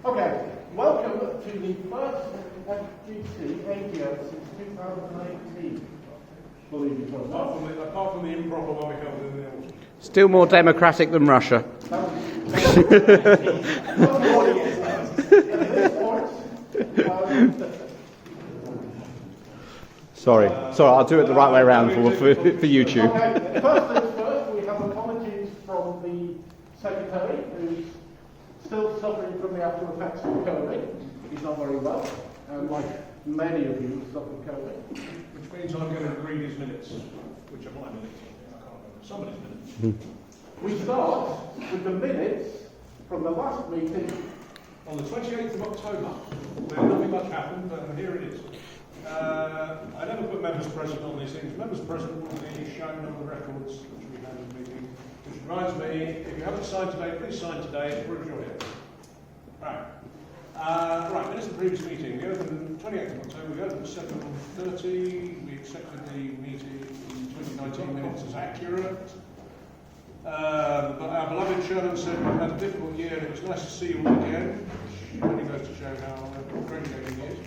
Okay, welcome to the first FGC AGM since 2018. Believe it or not. Apart from the improper one we held in the autumn. Still more democratic than Russia. Sorry, I'll do it the right way around for YouTube. Okay, first things first, we have apologies from the Secretary, who's still suffering from the after effects of COVID. He's not very well, and like many of you suffered COVID. Which means I'm going to read his minutes, which are my minutes. I can't remember. Somebody's minutes. We start with the minutes from the last meeting. On the 28th of October, where nothing much happened, but here it is. I never put members present on these things. Members present will be shown on the records which we had in the meeting. Which reminds me, if you haven't signed today, please sign today. It proves you're here. Right. Right, minutes of the previous meeting. We opened 28th of October, we opened at 7:30. We accepted the meeting in 2019 minutes as accurate. But our beloved chairman said we've had a difficult year and it was nice to see you all again, which only goes to show how great he is.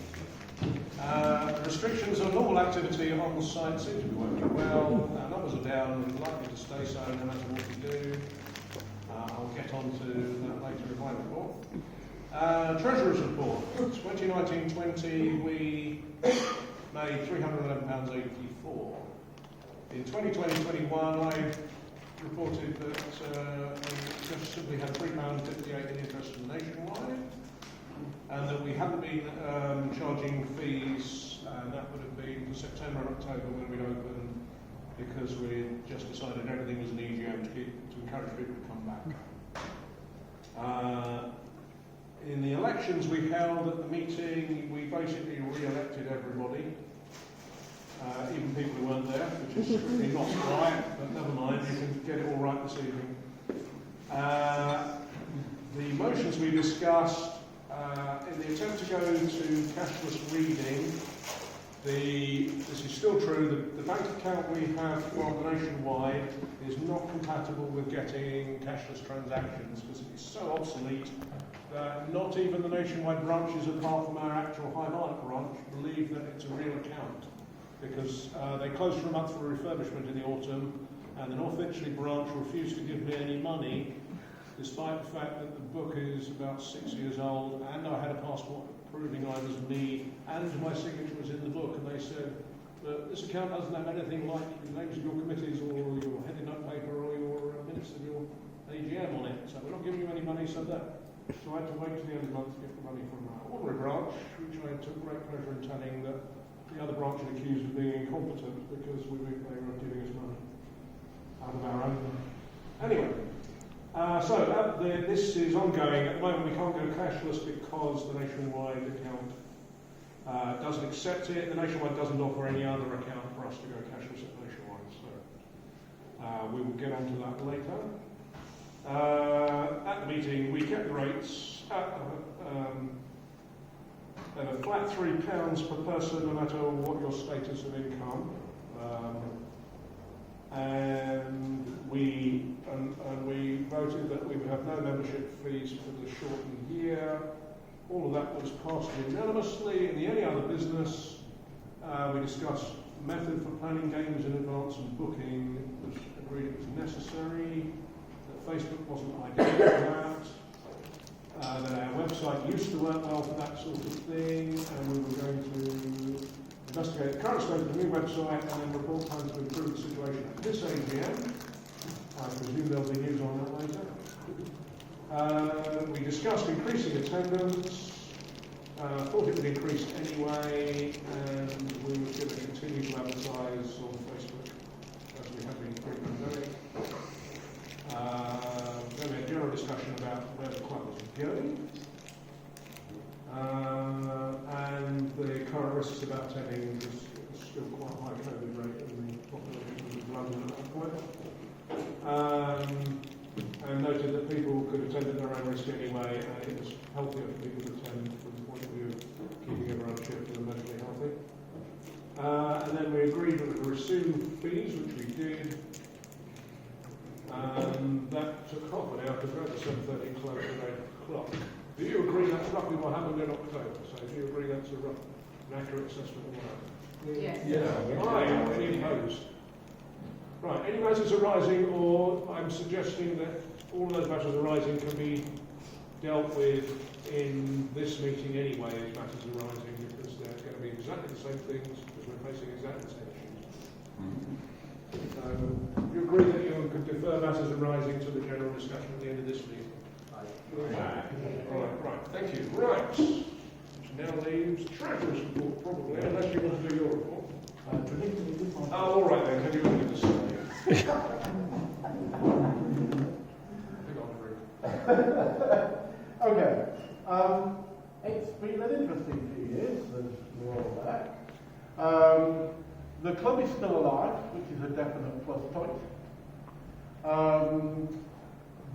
Restrictions on normal activity on the site seem to be working well. Our numbers are down and likely to stay so no matter what we do. I'll get on to that later in my report. Treasurer's report. 2019-20 we made £311.84. In 2020-21 I reported that we just simply had £3.58 in interest from Nationwide, and that we hadn't been charging fees, and that would have been for September and October when we'd opened, because we just decided everything was an EGM to encourage people to come back. In the elections we held at the meeting, we basically re-elected everybody. Even people who weren't there, which is strictly not right, but never mind, you can get it all right this evening. The motions we discussed, in the attempt to go to cashless reading, this is still true, the bank account we have for Nationwide is not compatible with getting cashless transactions because it's so obsolete that not even the Nationwide branches apart from our actual High Barnet branch believe that it's a real account, because they closed for a month for refurbishment in the autumn, and the North Finchley branch refused to give me any money, despite the fact that the book is about 6 years old, and I had a passport proving I was me, and my signature was in the book, and they said, but this account doesn't have anything like the names of your committees, or your heading up paper, or your minutes of your AGM on it, so we're not giving you any money, so that. So I had to wait till the end of the month to get the money from our ordinary branch, which I took great pleasure in telling that the other branch had accused of being incompetent because they were giving us money out of our own. Anyway, this is ongoing. At the moment we can't go cashless because the Nationwide account doesn't accept it. The Nationwide doesn't offer any other account for us to go cashless at Nationwide. So we will get onto that later. At the meeting we kept the rates at a flat £3 per person, no matter what your status of income, and we voted that we would have no membership fees for the shortened year. All of that was passed unanimously. In the any other business, we discussed method for planning games in advance and booking. It was agreed it was necessary. That Facebook wasn't ideal for that. That our website used to work well for that sort of thing, and we were going to investigate the current state of the new website and then report plans to improve the situation at this AGM. I presume there'll be news on that later. We discussed increasing attendance, thought it would increase anyway, and we were going to continue to advertise on Facebook as we have been pre-pandemic. Then we had a general discussion about where the club was going, and the current risks about attending was still quite a high COVID rate in the population of London at that point. And noted that people could attend at their own risk anyway, and it was healthier for people to attend from the point of view of keeping everyone fit and mentally healthy. And then we agreed that we would resume fees, which we did. That took half an hour because we're at the 7:30 close at 8 o'clock. Do you agree that's roughly what happened in October? So do you agree that's an accurate assessment of what happened? Yes. Right, any opposed? Right, any matters arising, or I'm suggesting that all those matters arising can be dealt with in this meeting anyway as matters arising, because they're going to be exactly the same things, because we're facing exactly the same issues. So, you agree that you could defer matters arising to the general discussion at the end of this meeting? Right, thank you. Right, which now leaves Treasurer's report, probably, unless you want to do your report. Oh, all right then, can you look at the survey? Okay. It's been an interesting few years, as we're all aware. The club is still alive, which is a definite plus point.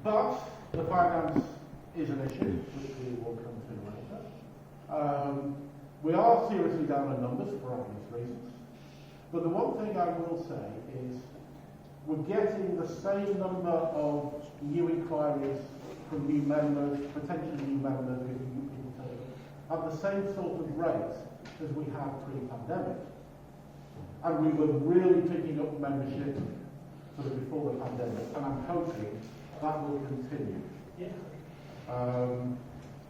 But the finance is an issue, which we will come to later. We are seriously down in numbers for obvious reasons. But the one thing I will say is we're getting the same number of new inquiries from new members, potentially new members with new people, at the same sort of rate as we had pre-pandemic. And we were really picking up membership sort of before the pandemic, and I'm hoping that will continue.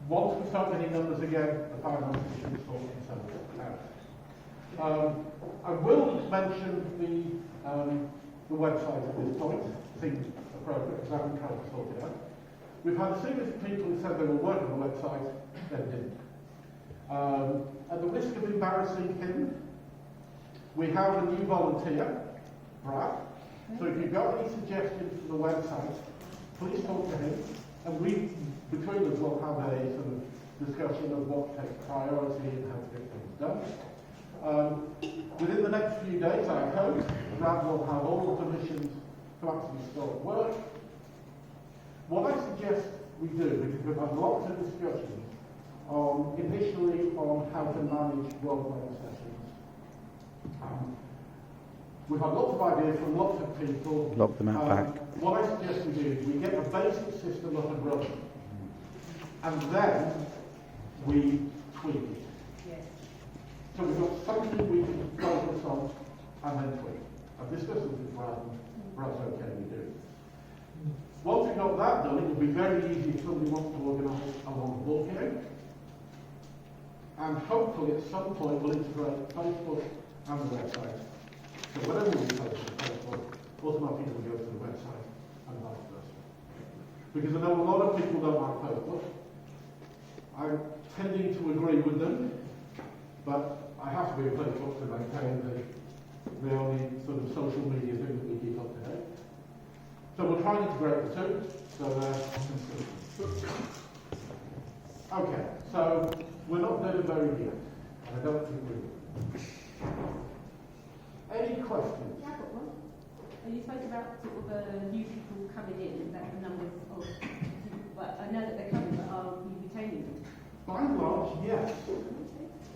Once we start getting numbers again, the finance issue will sort itself out. I will mention the website at this point. I think it's appropriate because I've been trying to sort it out. We've had a series of people who said they were working on the website, then didn't. At the risk of embarrassing him, we have a new volunteer, Brad. So if you've got any suggestions for the website, please talk to him. And we, between us, will have a sort of discussion of what takes priority and how to get things done. Within the next few days, I hope, Brad will have all the permissions to actually start work. What I suggest we do, because we've had lots of discussions initially on how to manage role-playing sessions. We've had lots of ideas from lots of people. Lock them out back. What I suggest we do is we get a basic system up and running, and then we tweak it. Yes. So we've got something we can focus on and then tweak. I've discussed this with Brad, and Brad's okay, we do. Once we've got that done, it will be very easy if somebody wants to organise a long book here. And hopefully at some point we'll integrate Facebook and the website. So whatever we post on Facebook, automatically will go to the website and vice versa. Because I know a lot of people don't like Facebook. I'm tending to agree with them, but I have to be on Facebook to maintain the only sort of social media thing that we keep up to date. So we'll try and integrate the two, so they're consistent. Okay, so we're not there very yet, and I don't think we will. Any questions? Yeah, I've got one. You spoke about sort of new people coming in, that the numbers of, but I know that they're coming, but are we retaining them? By and large, yes,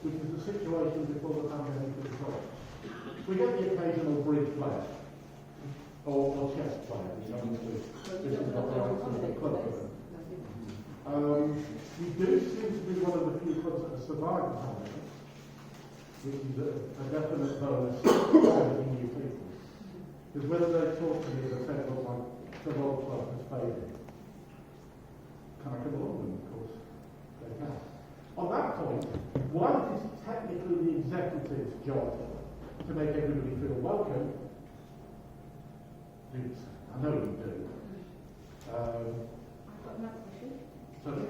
which is the situation before the pandemic was solved. We get the occasional bridge player, or chess player, you know, this is what they're actually the club. We do seem to be one of the few clubs that have survived the pandemic, which is a definite bonus for new people. Because whether they talk to me, they say, well, my football club has faded. Can I come along? And of course, they can. On that point, while it is technically the executive's job to make everybody feel welcome, I know you do. I've got another question. Sorry?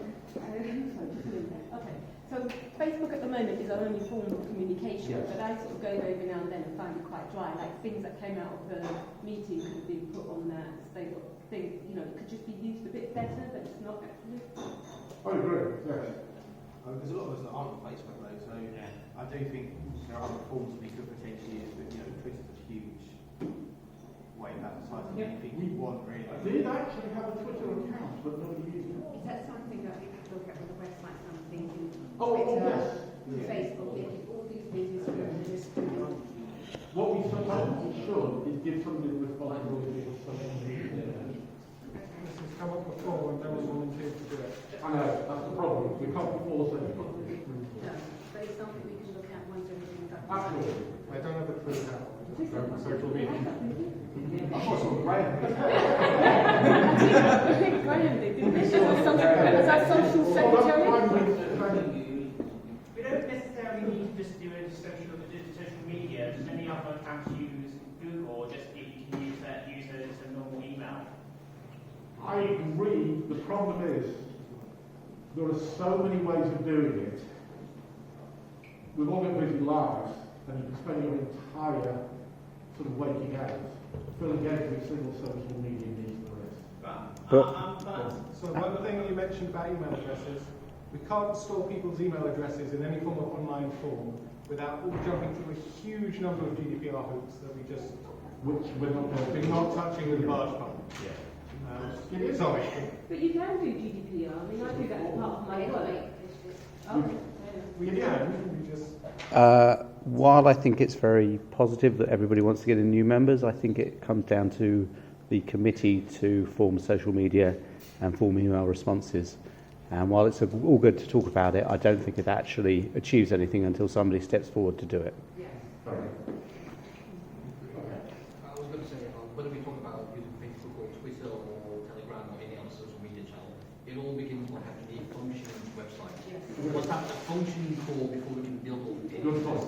Okay, so Facebook at the moment is our only form of communication, Yes. but I sort of go over now and then and find it quite dry. Like things that came out of the meeting could be put on that stable thing, you know, it could just be used a bit better, but it's not actually. I agree, yes. There's a lot of us that aren't on Facebook though, so I do think there are other forms we could potentially use, but you know, Twitter's a huge way of advertising anything you want really. I did actually have a Twitter account, but nobody used it. Is that something that we could look at on the website? Something in Oh, Twitter, yes. Facebook, all these things is What we sometimes should is give somebody the responsibility of social media We can't force No, anything. but it's something we can look at once everything's done. Absolutely. I don't have a clue how. Social media. Graham did, didn't he? Was that social secretary? We don't necessarily need to just do a social media. Does any other accounts use Google, or just you can use it as a normal email? I agree. The problem is there are so many ways of doing it. We've all got busy lives, and you can spend your entire sort of waking hours filling every single social media needs there is. So one thing that you mentioned about email addresses, we can't store people's email addresses in any form of online form without all jumping through a huge number of GDPR hoops that we just, Which we're not going to we're do. not touching with a barge pump. It is. Sorry. But you can do GDPR. I mean, I do that as part of my work. Oh, We can, we just... While I think it's very positive that everybody wants to get in new members, I think it comes down to the committee to form social media and form email responses. And while it's all good to talk about it, I don't think it actually achieves anything until somebody steps forward to do it. Sorry. I was going to say, whether we talk about using Facebook or Twitter or Telegram or any other social media channel, it all begins by having a functioning website. What's that a functioning core before we can build all the Good point.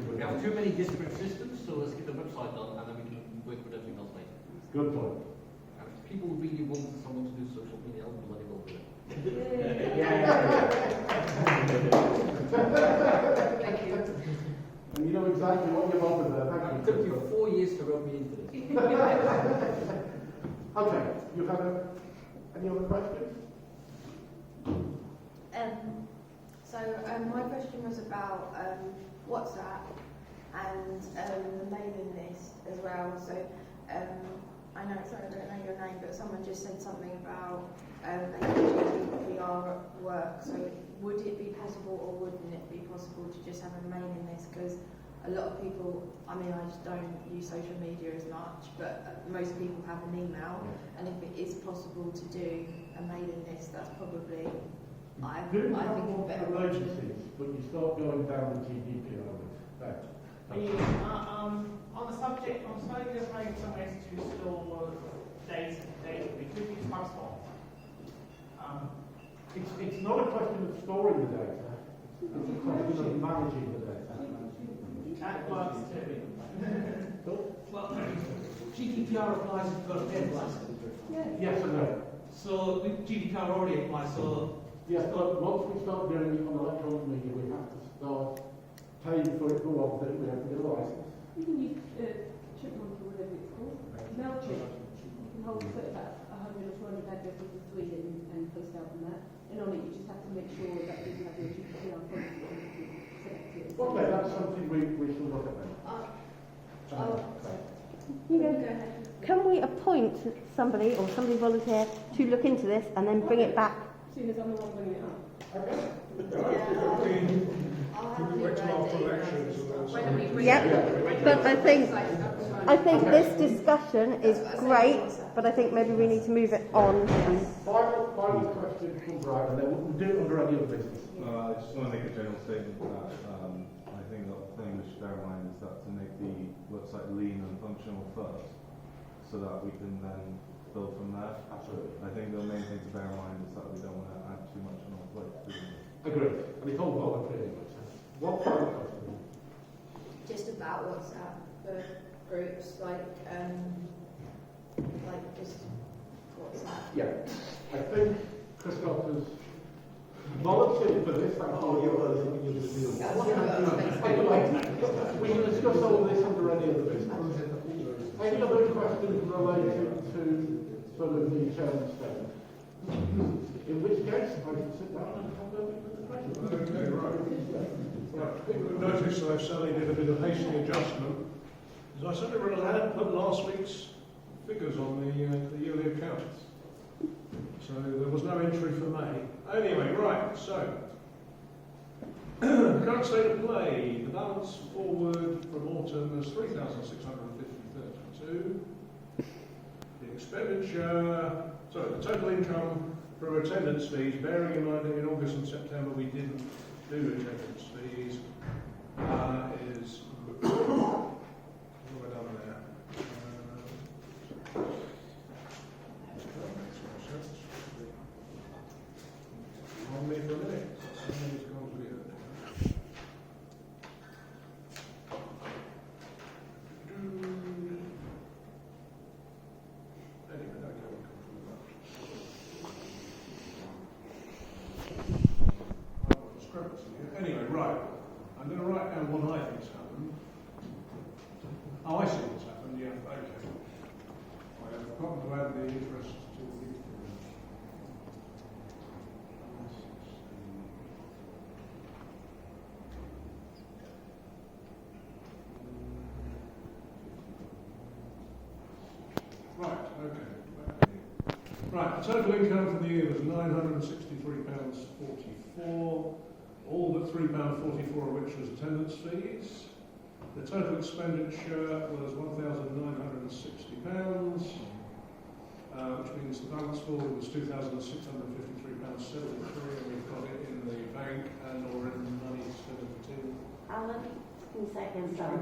We have too many disparate systems, so let's get the website done and then we can work with everything else later. Good point. And if people really want someone to do social media, I'll bloody well do it. Thank you. And you know exactly what you're on with there. Thank It you. took you 4 years to rope me into this. Okay, you have any other questions? My question was about WhatsApp and the mailing list as well. So I know I don't know your name, but someone just said something about GDPR at work. So would it be possible, or wouldn't it be possible to just have a mailing list? Because a lot of people, I mean, I just don't use social media as much, but most people have an email, and if it is possible to do a mailing list, that's probably, I think, a better option. emergencies, but you start going down the GDPR route. On the subject, I'm slightly just trying some ways to store data. We could use HubSpot. It's not a question of storing the data, it's a question of managing the data. That works too. Well, GDPR applies if you've got a pen license. Yes and no. So GDPR already applies, so Yes, but once we start doing it on electronic media, we have to start paying for it, go on with it, we have to get a license. You can use Chipmunk or whatever it's called. MailChimp. You can hold about 100 or 200 addresses in Sweden and post out on that. And on it, you just have to make sure that you have your GDPR policy selected. Okay, that's something we should look at then. Can we appoint somebody or somebody volunteer to look into this and then bring it back? As soon as I'm the one bringing it up. Could we wait till after elections and then say? Yeah, but I think this discussion is great, but I think maybe we need to move it on. Final question from Brian, and then we'll do it under any other business. I just want to make a general statement that I think the thing we should bear in mind is that to make the website lean and functional first, so that we can then build from there. Absolutely. I think the main thing to bear in mind is that we don't want to add too much on our plate. Agreed. And it's all voluntary. One final question. Just about WhatsApp groups, like just WhatsApp. Yeah. I think Christoph has volunteered for this. Thank you. We can discuss all of this under any other business. Any other questions related to sort of the chairman's statement? In which case, I can sit down and have a look at the question. Okay, right. You've noticed that I suddenly did a bit of hasty adjustment. As I suddenly realised I hadn't put last week's figures on the yearly accounts. So there was no entry for May. Anyway, right, so current state of play, the balance forward from autumn is 3,650.32. The expenditure, sorry, the total income from attendance fees, bearing in mind that in August and September we didn't do attendance fees, is what have I done there? On me for a minute. Something's gone weird. Anyway, that can't come from that. I've got a discrepancy here. Anyway, right. I'm going to write down what I think's happened. Oh, I see what's happened. Yeah, okay. I have forgotten to add the interest to the. Right, okay. Right, the total income for the year was £963.44, all but £3.44 of which was attendance fees. The total expenditure was £1,960, which means the balance forward was £2,653.73, and we've got it in the bank and or in money still in the tin. Alan, can you say it again, sorry?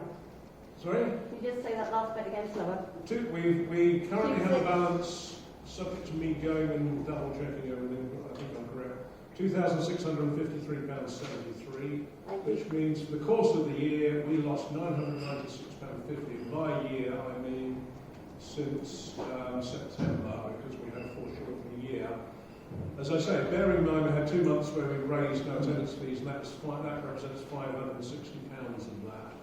Sorry? Can you just say that last bit again slower? We currently have a balance, subject to me going and double checking everything, but I think I'm correct, £2,653.73, which means for the course of the year we lost £996.50. By year I mean since September, because we had 4 short of a year. As I say, bear in mind we had 2 months where we raised no attendance fees, and that represents £560 of that.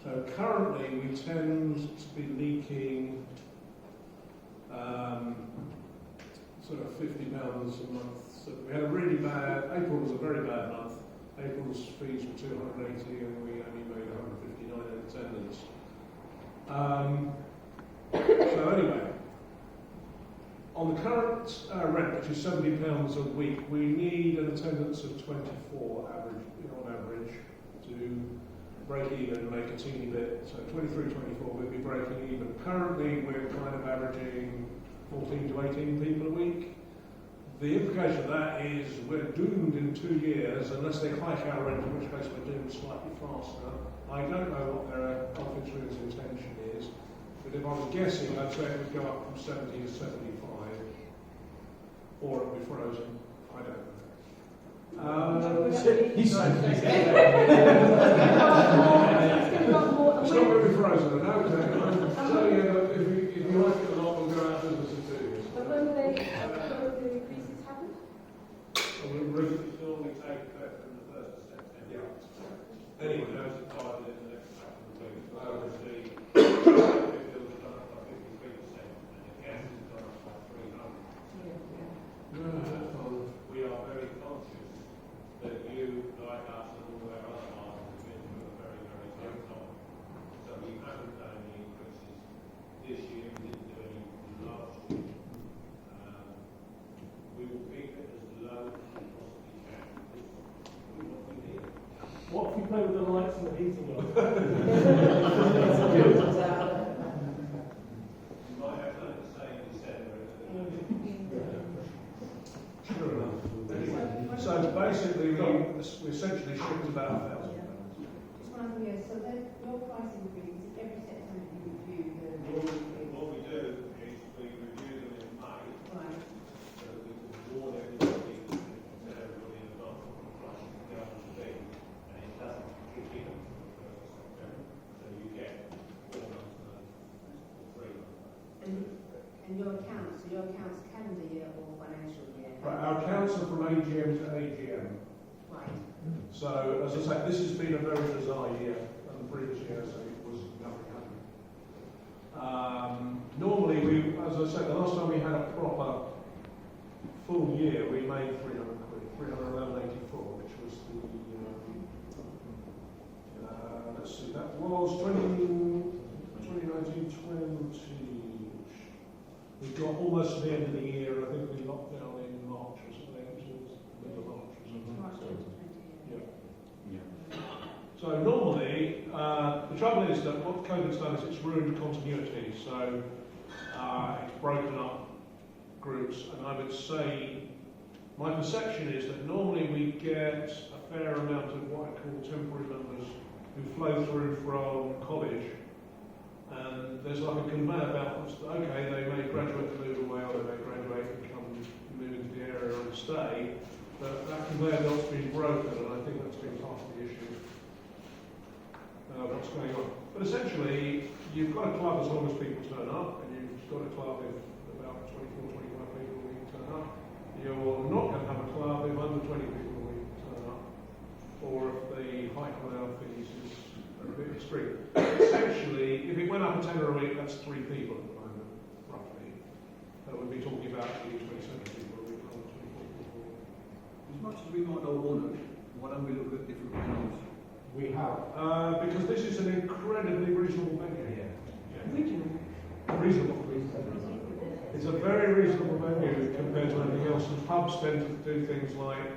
So currently we tend to be leaking sort of £50 a month. So we had a really bad, April was a very bad month. April's fees were 280 and we only made 159 in attendance. So anyway, on the current rent, which is £70 a week, we need an attendance of 24 on average to break even and make a teeny bit. So 23, 24, we'd be breaking even. Currently, we're kind of averaging 14 to 18 people a week. The implication of that is we're doomed in 2 years unless they hike our rent, in which case we're doomed slightly faster. I don't know what their Alfred intention is, but if I was guessing, I'd say it would go up from 70 to 75, or it would be frozen. I don't know. It's not going to be frozen. I know exactly. I'm telling you that if you like it a lot, we'll go out of business in 2 years. But when will the increases happen? We'll normally take effect from the 1st of September. Yeah. Anyway, those are targeted in the next couple of weeks. Obviously, fuel's gone up by 53%, and the gas has gone up by 300. We are very conscious that you, like us, and all our other partners, have been through a very, very tough time. So we haven't done any increases this year. We didn't do any last year. We will keep it as low as we possibly can. This is what we need. What if we play with the lights and the heating on? You might have done the same in December. Sure enough. Anyway, so basically, we essentially shipped about £1,000. Just one other year, so then your price increase, every September you review the What we do is we review them in May, right. so that we can warn everybody and tell everybody in advance what the price is going to be, and it doesn't kick in until the 1st of September, so you get 4 months notice or 3 months notice. And your accounts, so your accounts calendar year or financial year? Right, our accounts are from AGM to AGM. Right. So, as I say, this has been a very bizarre year, and the previous year, so it was nothing happening. Normally, as I said, the last time we had a proper full year, we made 300 quid, 311.84, which was the, let's see, that was 2019, 20. We got almost to the end of the year. I think we locked down in March or something. It was middle of March or something. March 2020. Yeah. So normally, the trouble is that what COVID's done is it's ruined continuity. So it's broken up groups, and I would say My perception is that normally we get a fair amount of what I call temporary members who flow through from college, and there's like a conveyor belt. Okay, they may graduate and move away, or they may graduate and come move into the area and stay, but that conveyor belt's been broken, and I think that's been part of the issue. What's going on? But essentially, you've got a club as long as people turn up, and you've got a club if about 24, 25 people a week turn up. You're not going to have a club if under 20 people a week turn up, or if the height on our fees is a bit extreme. Essentially, if it went up a tenner a week, that's 3 people at the moment, roughly. We'd be talking about 27 people a week, rather than 24 people a week. As much as we might not want it, why don't we look at different venues? We have. Because this is an incredibly reasonable venue. Reasonable. It's a very reasonable venue compared to anything else. And pubs tend to do things like,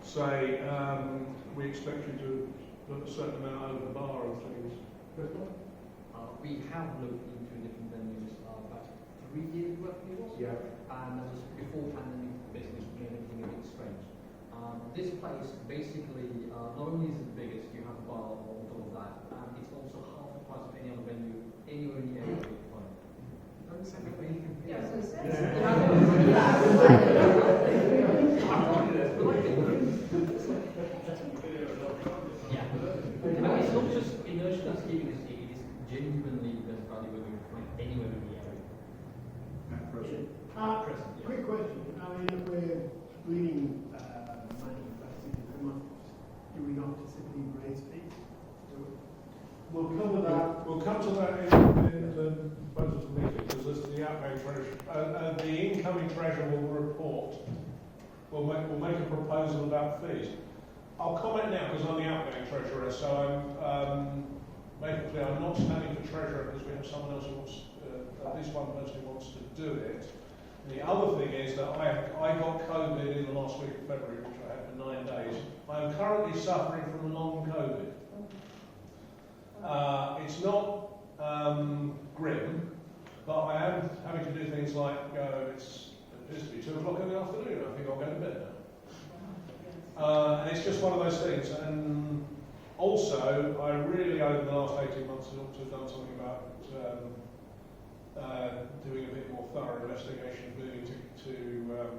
say, we expect you to put a certain amount over the bar and things. We have looked into different venues about 3 years ago, it was. Yeah. And that was before pandemic, business made everything a bit strange. This place, basically, not only is it the biggest, you have a bar on top of that, and it's also half the price of any other venue anywhere in the area you can find. Don't say that you can pay. Yeah. I mean, it's not just inertia that's keeping us here, it is genuinely the best value we can find anywhere in the area. Quick question. I mean, if we're screening do we not simply raise fees? We'll come to that. We'll come to that in the budget meeting, because there's the outgoing treasurer. The incoming treasurer will report. We'll make a proposal about fees. I'll comment now because I'm the outgoing treasurer, so I'm making clear I'm not standing for treasurer because we have someone else who wants, at least one person who wants to do it. The other thing is that I got COVID in the last week of February, which I had for 9 days. I am currently suffering from long COVID. It's not grim, but I am having to do things like it appears to be 2 o'clock in the afternoon. I think I'll go to bed now. And it's just one of those things. And also, I really, over the last 18 months, ought to have done something about doing a bit more thorough investigation, moving to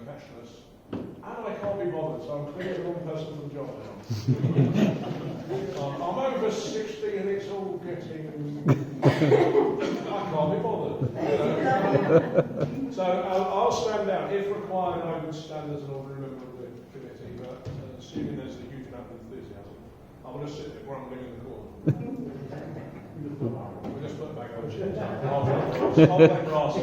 cashless. And I can't be bothered, so I'm clearly the wrong person for the job now. I'm over 60 and it's all getting... I can't be bothered. So I'll stand down. If required, I would stand as an ordinary member of the committee, but assuming there's a huge amount of enthusiasm, I'm going to sit there grumbling in the corner. We'll just put it back on the chair. I'll let grass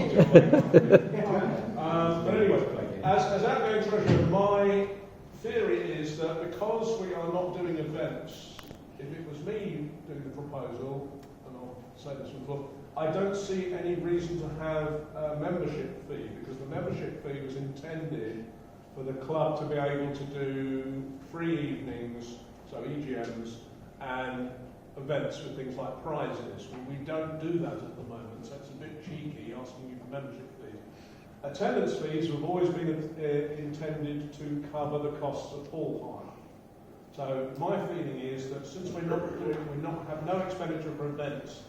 but anyway, as outgoing treasurer, my theory is that because we are not doing events, if it was me doing the proposal, and I'll say this before, I don't see any reason to have a membership fee, because the membership fee was intended for the club to be able to do free evenings, so EGMs, and events with things like prizes. We don't do that at the moment, so it's a bit cheeky asking you for membership fees. Attendance fees have always been intended to cover the costs of hall hire. So my feeling is that since we have no expenditure for events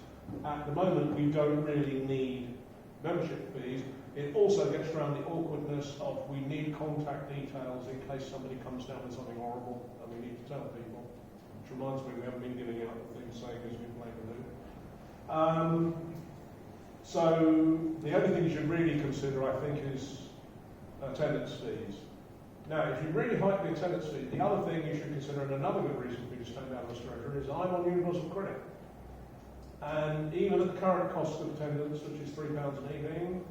at the moment, we don't really need membership fees. It also gets around the awkwardness of we need contact details in case somebody comes down with something horrible and we need to tell people. Which reminds me, we haven't been giving out the things saying who's been playing the loop. So the only thing you should really consider, I think, is attendance fees. Now, if you really hike the attendance fee, the other thing you should consider, and another good reason for you to stand down as treasurer, is I'm on universal credit. And even at the current cost of attendance, which is £3 an evening,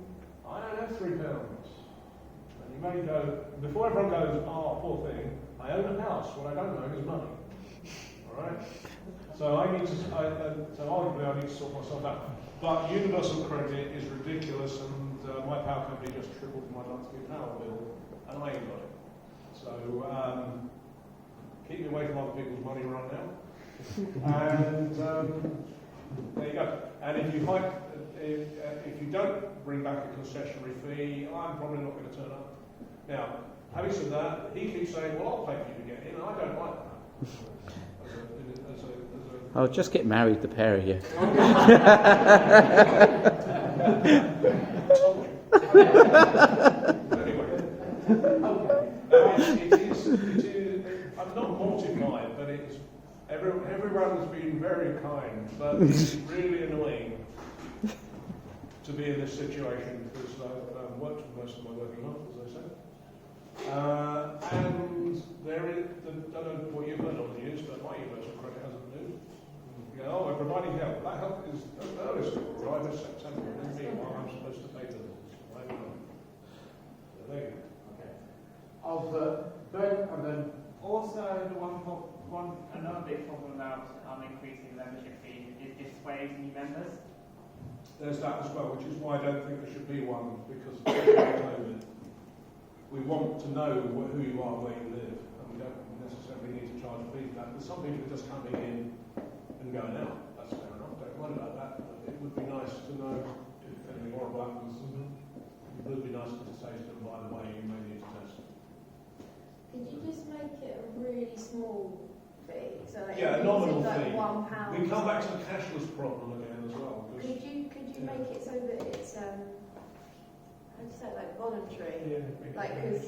I don't have £3. And you may go, before everyone goes, poor thing, I own a house. What I don't own is money. All right? So so arguably I need to sort myself out. But universal credit is ridiculous, and my power company just tripled my monthly power bill, and I ain't got it. So keep me away from other people's money right now. And there you go. And if you don't bring back a concessionary fee, I'm probably not going to turn up. Now, Having said that, he keeps saying, well, I'll pay for you to get in, and I don't like that. Oh, just get married, the pair of you. I'm not mortified, but everyone's been very kind, but it's really annoying to be in this situation because I've worked for most of my working life, as I said. And there is, I don't know what you've heard on the news, but my universal credit hasn't moved. You know, we're providing help. That help is the earliest to arrive in September, and meanwhile I'm supposed to pay the bills. I don't know. So there you go. Okay. Of Ben, and then Also, another big problem about increasing the membership fee is dissuading new members. There's that as well, which is why I don't think there should be one, because of COVID. We want to know who you are, where you live, and we don't necessarily need to charge a fee for that. There's some people just coming in and going out. That's fair enough. Don't worry about that. But it would be nice to know if anything horrible happens. It would be nice to say to them, by the way, you may need to test. Could you just make it a really small fee? So like Yeah, a nominal like fee. £1. We come back to the cashless problem again as well. Could you make it so that it's how do you say, like voluntary? Yeah. Like because.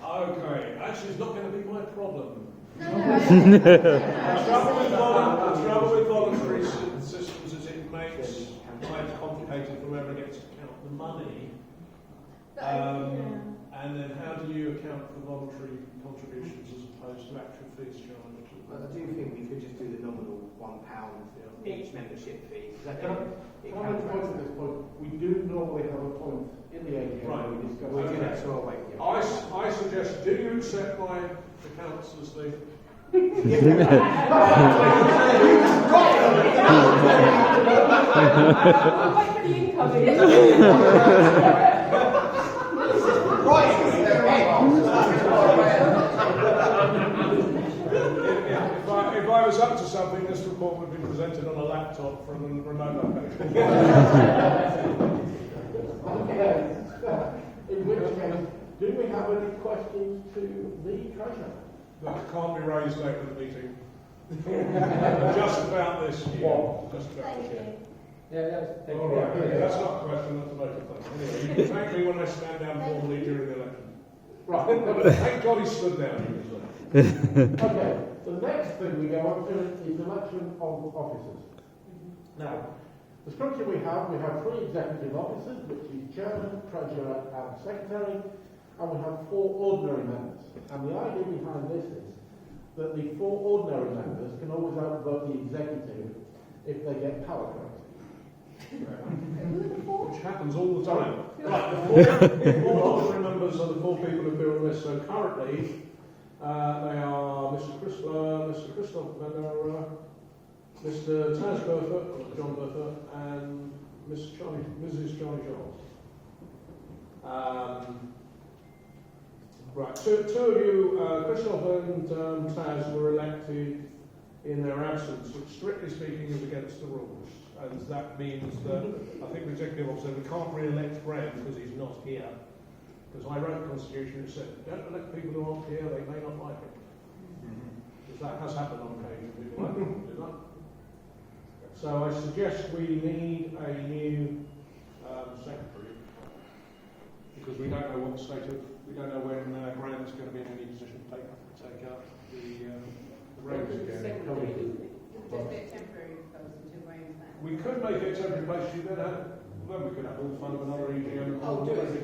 Okay, actually, it's not going to be my problem. No, The trouble with voluntary systems is it makes life complicated for whoever gets to count the money. And then how do you account for voluntary contributions as opposed to actual fees charged? Well, I do think we could just do the nominal £1 each membership fee. Can I make a point at this point? We do normally have a point in the AGM Right. where we discuss Okay. So I'll wait, yeah. I suggest, do you accept my accounts as the... If I was up to something, this report would be presented on a laptop from a remote location. Okay. In which case, do we have any questions to the Treasurer? That can't be raised over the meeting. Just about this year. Just about this year. Yeah, All right. Okay, that's not a question, that's a motor thing. Anyway, you can thank me when I stand down formally during the election. Right. Thank God he stood down. Okay. The next thing we go on to is election of officers. Now, the structure we have three executive officers, which is chairman, treasurer, and secretary, and we have 4 ordinary members. And the idea behind this is that the 4 ordinary members can always outvote the executive if they get power correct. Which happens all the time. Right, the 4 ordinary members are the 4 people who appear on this. So currently, they are Mr. Chrysler, Mr. Christoph Venner, Mr. Taz Burford, or John Burford, and Mrs. Charlie Charles. Right, two of you, Christoph and Taz, were elected in their absence, which strictly speaking is against the rules. And that means that, I think the executive officer, we can't re-elect Graham because he's not here. Because I wrote the Constitution and said, don't elect people who aren't here, they may not like it. Because that has happened on occasion, people like to do that. So I suggest we need a new secretary, because we don't know what state of, we don't know when Graham's going to be in any position to take up the reins again. Just be a temporary post until Graham's back. We could make it a temporary place, you then have, well, we could have all the fun of another EGM. I'll do it as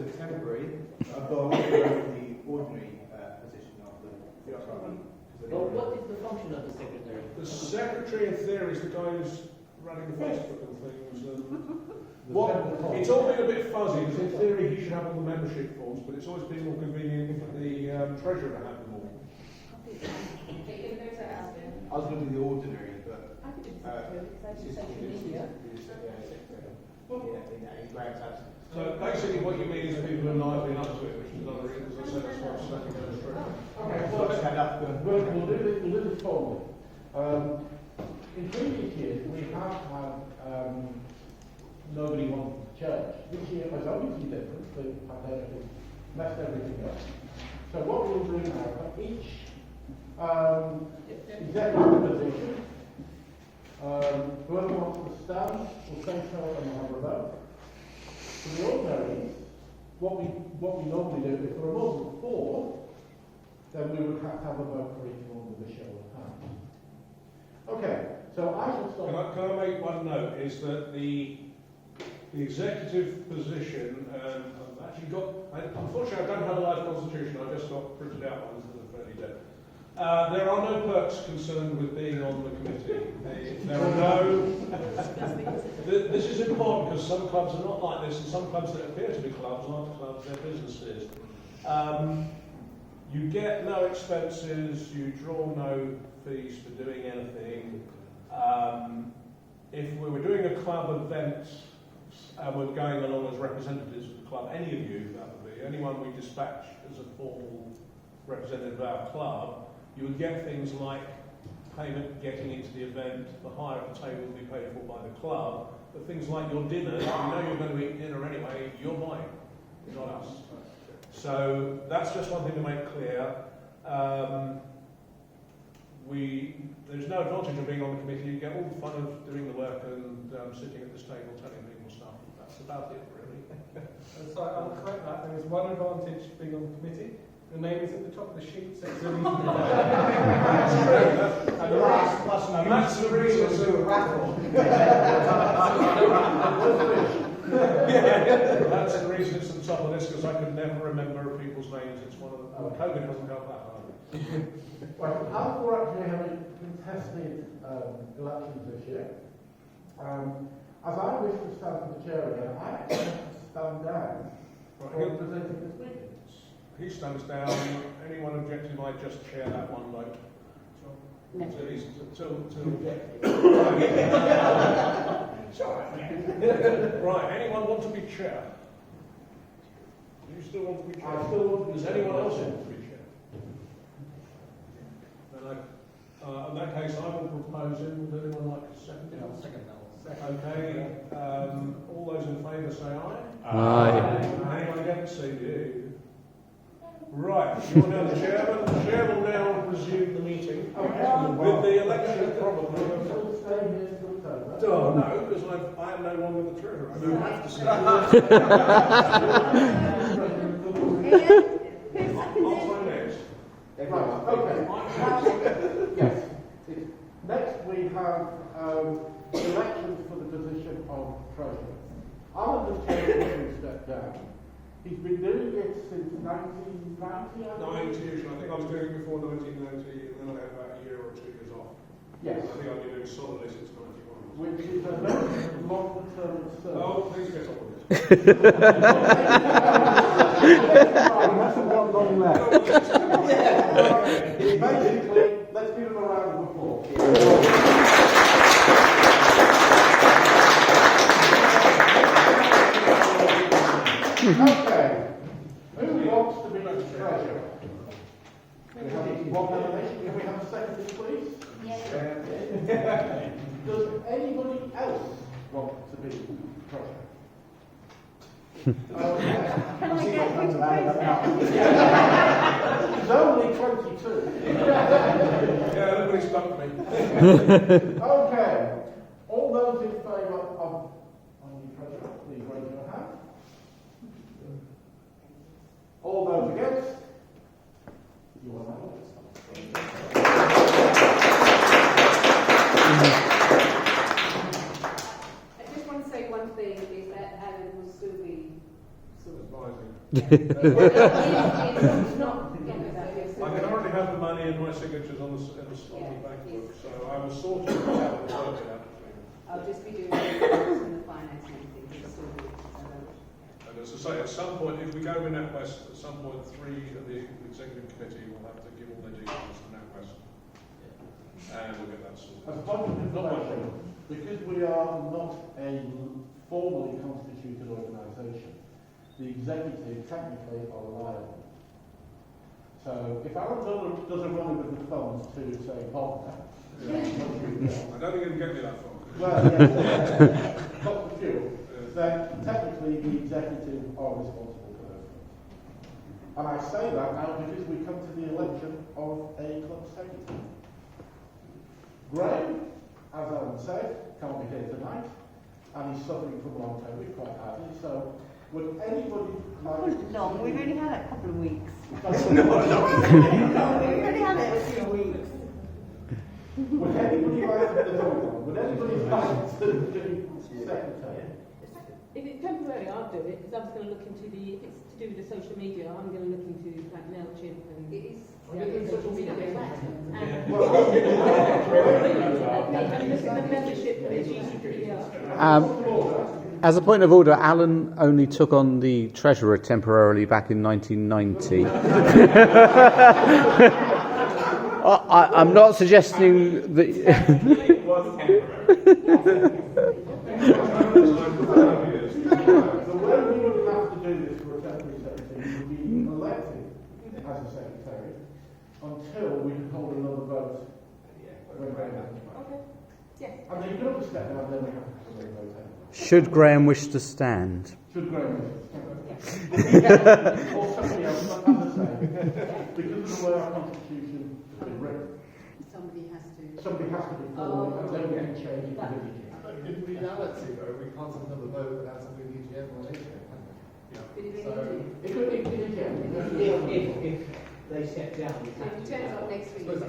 a temporary, but I want to go for the ordinary position of the secretary. Well, what is the function of the secretary? The secretary, in theory, is the guy who's running the Facebook and things. It's all been a bit fuzzy, because in theory he should have all the membership forms, but it's always been more convenient for the treasurer to have them all. I was going to do the ordinary, but so basically what you mean is people who have been up to it, which is another reason, because I said that's why I'm stepping down straight. We'll do this formally. In previous years, we have had nobody wanting to church. This year was obviously different. The pandemic has messed everything up. So what we'll do now, for each executive position, whoever wants to stand will say so and we'll have a vote. For the ordinaries, what we normally do, if there are more than 4, then we would have to have a vote for each one with a show of hands. Okay, so I shall start. Can I make one note? Is that the executive position, I've actually got, unfortunately I don't have a live constitution, I've just got printed out ones that are fairly dead. There are no perks concerned with being on the committee. There are no... This is important because some clubs are not like this, and some clubs that appear to be clubs aren't clubs, they're businesses. You get no expenses, you draw no fees for doing anything. If we were doing a club event and we're going along as representatives of the club, any of you, that would be, anyone we dispatch as a formal representative of our club, you would get things like payment getting into the event, the hire of the table will be paid for by the club, but things like your dinner, you know you're going to eat dinner anyway, you're buying, not us. So that's just one thing to make clear. There's no advantage of being on the committee. You get all the fun of doing the work and sitting at this table telling people stuff. That's about it, really. So I'll correct that. There is one advantage being on the committee. The name is at the top of the sheet, so it's really easy to And that's the reason to raffle. That's the reason it's at the top of this, because I could never remember people's names. It's one of the... COVID hasn't helped that hard. Right, as we're actually having contested elections this year, as I wish to stand for the chair again, I actually have to stand down for presenting this meeting. He stands down. Anyone objecting might just chair that one vote. Right, anyone want to be chair? Do you still want to be chair? I still want to be Does anyone else want to be chair? Then in that case, I will propose him. Would anyone like to second it? I'll second that one. Okay, all those in favour say aye. Aye. Anyone against? Say you. Right, you're now the chairman. The chair will now resume the meeting with the election probably. Oh no, because I am no longer the treasurer. I don't have to say. I'll try next. Right, okay. Yes. Next we have elections for the position of treasurer. Alan has taken a step down. He's been doing it since 1990, I think. 90-ish. I think I was doing it before 1990, and then I had about a year or 2 years off. Yes. I think I've been doing solidly since 91. Which is a very long term service. Oh, please get on with it. He hasn't got long left. Basically, let's give him a round of applause. Okay, who wants to be treasurer? We have one nomination. Can we have a second, please? Yes. Does anybody else want to be treasurer? Can I get you to He's only 22. Yeah, everybody stumped me. Okay, all those in favour of the treasurer, please raise your hand. All those against? You are now. I just want to say one thing, is that Alan will still be sort of... It's not... I can already have the money and my signatures on the bank book, so I will sort it out and work it out. I'll just be doing the and the financing thing. And as I say, at some point, if we go with NatWest, at some point 3 of the executive committee will have to give all their details to NatWest. And we'll get that sorted. As part of information, because we are not a formally constituted organisation, the executive technically are liable. So if Aaron does a running with the funds to say Boulder, I don't think you can get me that far. well, yes, got the fuel, then technically the executive are responsible for those funds. And I say that now because we come to the election of a club secretary. Graham, as Alan said, can't be here tonight, and he's suffering from long COVID quite badly, so would anybody like Long, we've only had it a couple of weeks. We've only had it a few weeks. Would anybody like would anybody like to do secretary? If it's temporary, I'll do it, because I was going to look into if it's to do with the social media, I'm going to look into like MailChimp and social media. And the membership for the GDPR. As a point of order, Alan only took on the treasurer temporarily back in 1990. I'm not suggesting that. The way we would have to do this for a temporary secretary would be elected as a secretary until we can hold another vote when Graham comes back. Okay. Yes. And then you can always step down, then we have to have a vote anyway. Should Graham wish to stand? Should Graham wish to stand? Or somebody else, as I say, because of the way our constitution has been written. Somebody has to be forward, and then we can change it to In reality, though, we can't have another vote without something in the EGM or anything. If they step down, we have to. Turns up next week, There's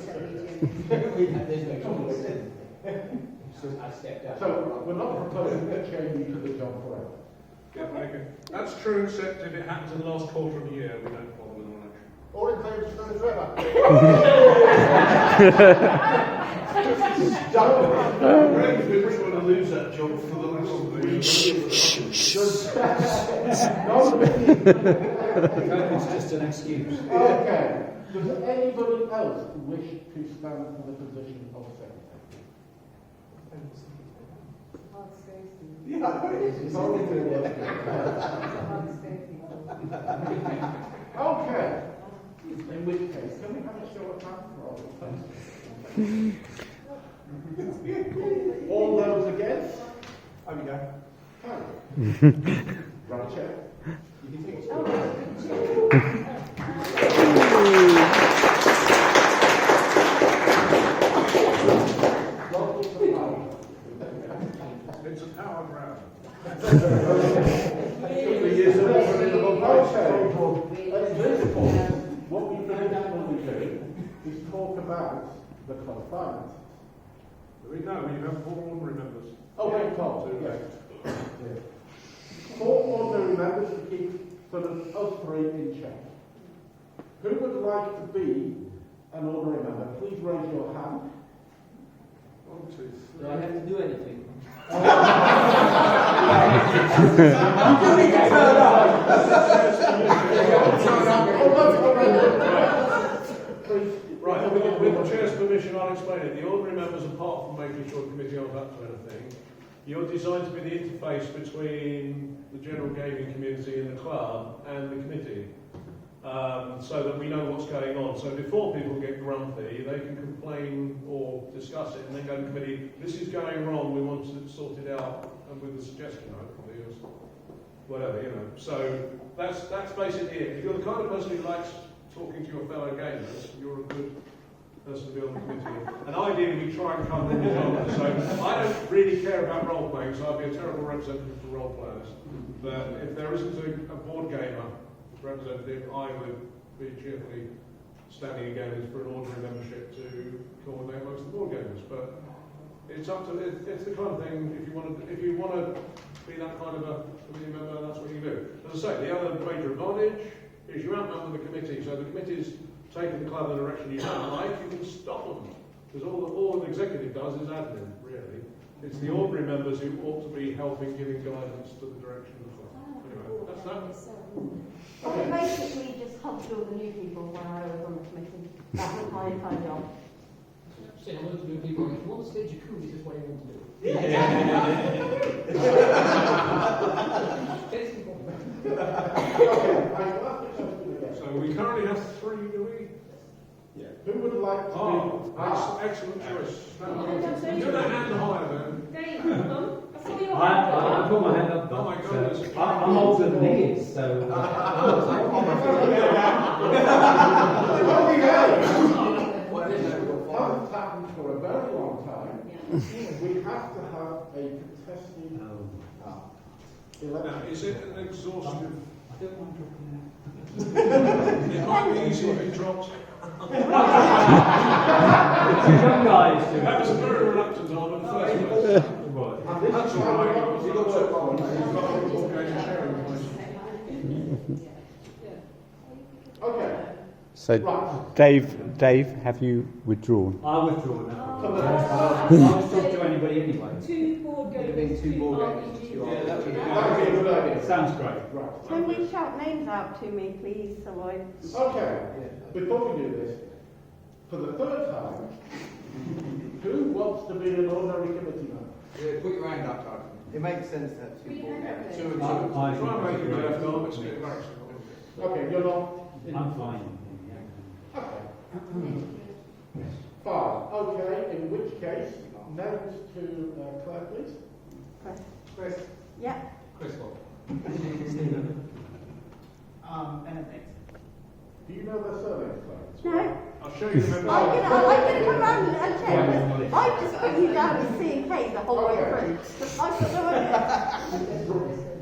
no choice. So I step down. So we're not proposing to change you to the job forever. Yeah, okay. That's true, except if it happens in the last quarter of the year, we don't bother with an election. All in favour of staying forever? We want to lose that job for the rest of the year. It's just an excuse. Okay. Does anybody else wish to stand for the position of secretary? Okay. In which case, can we have a show of hands for all the All those against? There we go. Right chair. It's a power grab. What we traditionally do is talk about the club finance. We have 4 ordinary members. Oh, wait, Tom, yes. 4 ordinary members to keep sort of us 3 in check. Who would like to be an ordinary member? Please raise your hand. 1, 2, 3. Do I have to do anything? Right, with the chair's permission, I'll explain it. The ordinary members, apart from making sure the committee aren't up to anything, you're designed to be the interface between the general gaming community and the club and the committee, so that we know what's going on. So before people get grumpy, they can complain or discuss it, and then go to the committee. This is going wrong. We want to sort it out, and with a suggestion, hopefully, or whatever, you know. So that's basically it. If you're the kind of person who likes talking to your fellow gamers, you're a good person to be on the committee. And ideally, we try and cover all of them. So I don't really care about role playing, so I'd be a terrible representative for role players. But if there isn't a board gamer representative, I would be cheerfully standing again for an ordinary membership to coordinate amongst the board gamers. But it's up to it's the kind of thing. If you want to be that kind of a committee member, that's what you do. As I say, the other major advantage is you outnumber the committee, so the committee's taking the club in a direction you don't like, you can stop them. Because all the executive does is admin, really. It's the ordinary members who ought to be helping, giving guidance to the direction of the club. Anyway, that's that. Well, we basically just humped all the new people when I was on the committee. That was my entire job. Say hello to new people. If you want to stage a coup, this is what you want to do. So we currently have 3, do we? Yeah. Who would like to be? Excellent choice. Do that hand higher then. Dave, hold on. I saw your I put my hand up. Oh my goodness. I'm older than he is, so. Hasn't happened for a very long time. We have to have a contested election. Now, is it an exhaustive? It might be easy if it drops. Young guys do. That was a very reluctant on in the first place. And this is how we got to work on. Okay. So, Right. Dave, have you withdrawn? I withdraw now. I was talking to anybody anyway. 2 board games, 2 RPGs. Yeah, that would be That would be a good idea. Sounds great. Right. Can we shout names out to me, please, so I... Okay. Before we do this, for the third time, who wants to be an ordinary committee member? Yeah, put your hand up, Doug. It makes sense to have two board games. Two and two. I Try and make it think left arm, it's a bit embarrassing. Okay, you're not. I'm fine. Okay. Fine. Okay, in which case, names to Claire, please. Chris. Yeah. Crystal. Benedict. Do you know their surnames, Claire? No. I'll show you the member. I'm gonna come round and check. I just put you down as C&K the whole way through. I've got no idea.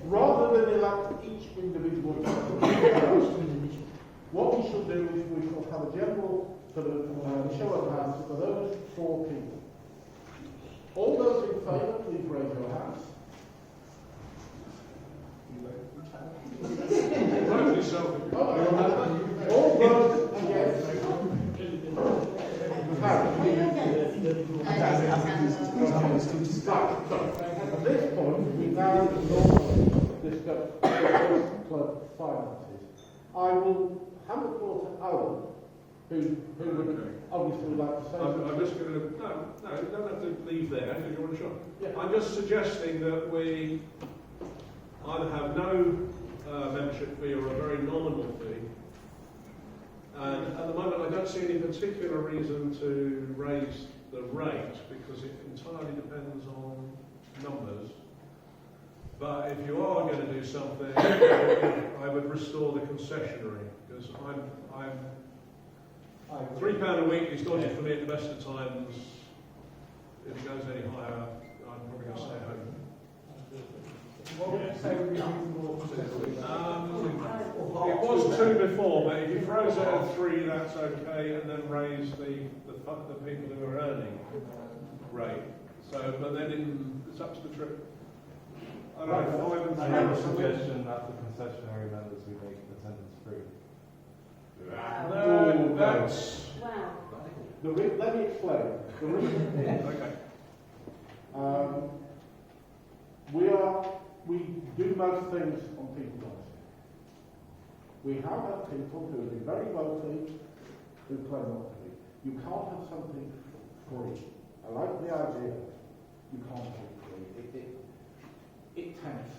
Rather than elect each individual what we shall do is we shall have a general sort of show of hands for those 4 people. All those in favour, please raise your hands. Totally selfish. All those against. Right, so at this point, we now discuss club finances. I will hand the floor to Alan, who would obviously like to say I'm just going to, no, you don't have to leave there because you're on shot. Yeah. I'm just suggesting that we either have no membership fee or a very nominal fee. And at the moment, I don't see any particular reason to raise the rate because it entirely depends on numbers. But if you are going to do something, I would restore the concessionary because I'm £3 a week is dodgy for me at the best of times. If it goes any higher, I'm probably going to stay home. What would you say would be reasonable? It was 2 before, but if you froze it at 3, that's okay, and then raise the people who are earning rate. So, but then it's up to the trip. I don't know, 5 and 3. I have a suggestion that the concessionary members we make attendance free. No, that's... Wow. let me explain. The reason Okay. we do most things on people rights. We have had people who have been very wealthy who claim not to be. You can't have something free. I like the idea. You can't have it free. It tempts.